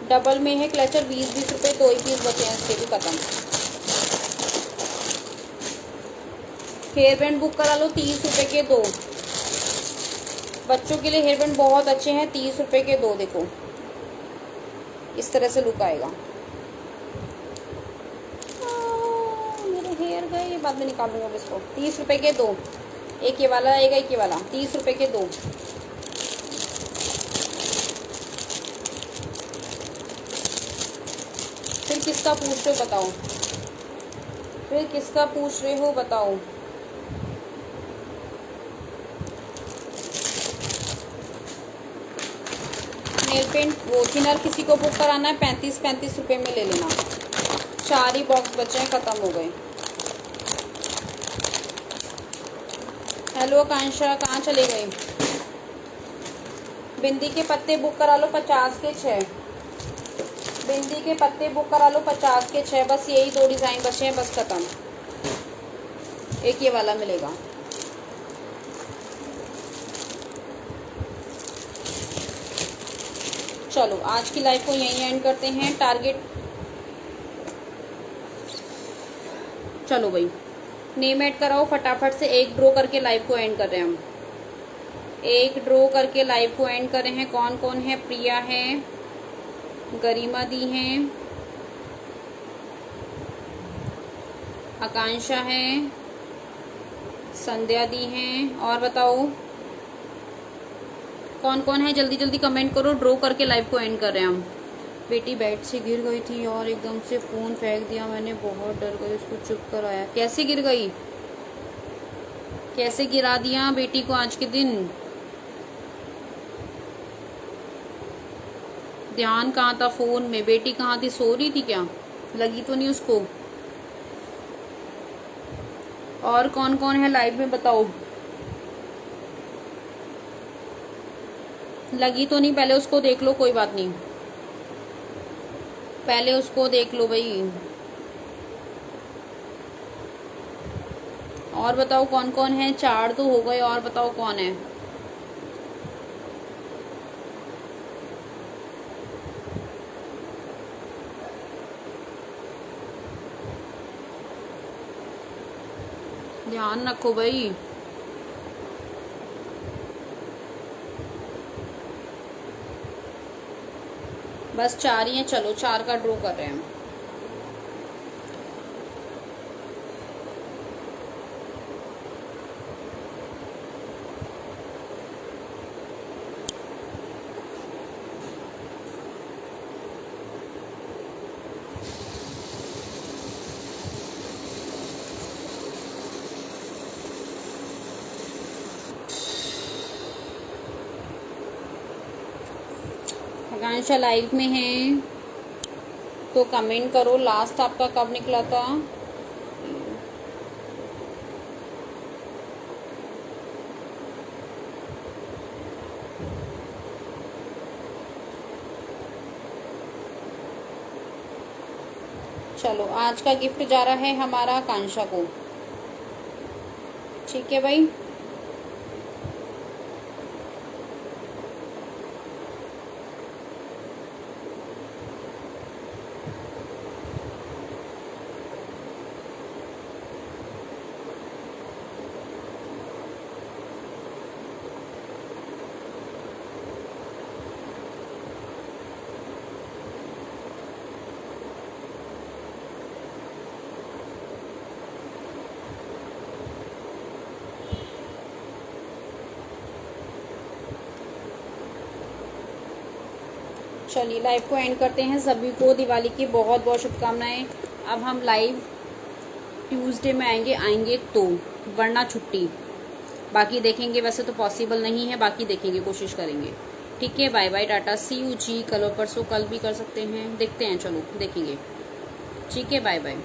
डबल में है क्लचर 20-20 रुपए, 2 ही पीस बचे हैं, इसके भी खत्म। हेयर बैंड बुक करा लो 30 रुपए के 2। बच्चों के लिए हेयर बैंड बहुत अच्छे हैं, 30 रुपए के 2। देखो इस तरह से लुक आएगा। मेरे हेयर गए, बाद में निकाल दूंगा इसको। 30 रुपए के 2, एक ये वाला आएगा, एक ये वाला, 30 रुपए के 2। फिर किसका पूछ रहे हो बताओ? फिर किसका पूछ रहे हो बताओ? नेल पेंट वो थिनर किसी को बुक कराना है 35-35 रुपए में ले लेना। 4 ही बॉक्स बचे हैं, खत्म हो गए। हेलो आकांक्षा, कहाँ चले गए? बिंदी के पत्ते बुक करा लो 50 के 6। बिंदी के पत्ते बुक करा लो 50 के 6। बस यही 2 डिज़ाइन बचे हैं, बस खत्म। एक ये वाला मिलेगा। चलो आज की लाइव को यहीं एंड करते हैं। टारगेट, चलो भाई नेम ऐड कराओ फटाफट से। एक ड्रॉ करके लाइव को एंड कर रहे हैं हम। एक ड्रॉ करके लाइव को एंड कर रहे हैं। कौन कौन है? प्रिया है, गरिमा दी है, आकांक्षा है, संध्या दी है, और बताओ कौन कौन है? जल्दी जल्दी कमेंट करो। ड्रॉ करके लाइव को एंड कर रहे हैं हम। बेटी बेड से गिर गई थी और एकदम से फ़ोन फेंक दिया मैंने, बहुत डर गई, उसको चुप कराया। कैसे गिर गई? कैसे गिरा दिया बेटी को आज के दिन? ध्यान कहाँ था? फ़ोन में। बेटी कहाँ थी? सो रही थी क्या? लगी तो नहीं उसको? और कौन कौन है लाइव में बताओ? लगी तो नहीं? पहले उसको देख लो, कोई बात नहीं, पहले उसको देख लो भाई। और बताओ कौन कौन है? 4 तो हो गए, और बताओ कौन है? ध्यान रखो भाई। बस 4 ही हैं। चलो 4 का ड्रॉ कर रहे हैं हम। आकांक्षा लाइव में है तो कमेंट करो। लास्ट आपका कब निकला था? चलो आज का गिफ्ट जा रहा है हमारा आकांक्षा को। ठीक है भाई। चलिए लाइव को एंड करते हैं। सभी को दिवाली की बहुत बहुत शुभकामनाएं। अब हम लाइव ट्यूसडे में आएंगे तो, वरना छुट्टी। बाकी देखेंगे, वैसे तो पॉसिबल नहीं है, बाकी देखेंगे, कोशिश करेंगे। ठीक है, bye bye, tata, see you जी। कल और परसों, कल भी कर सकते हैं, देखते हैं, चलो देखेंगे। ठीक है, बाय बाय।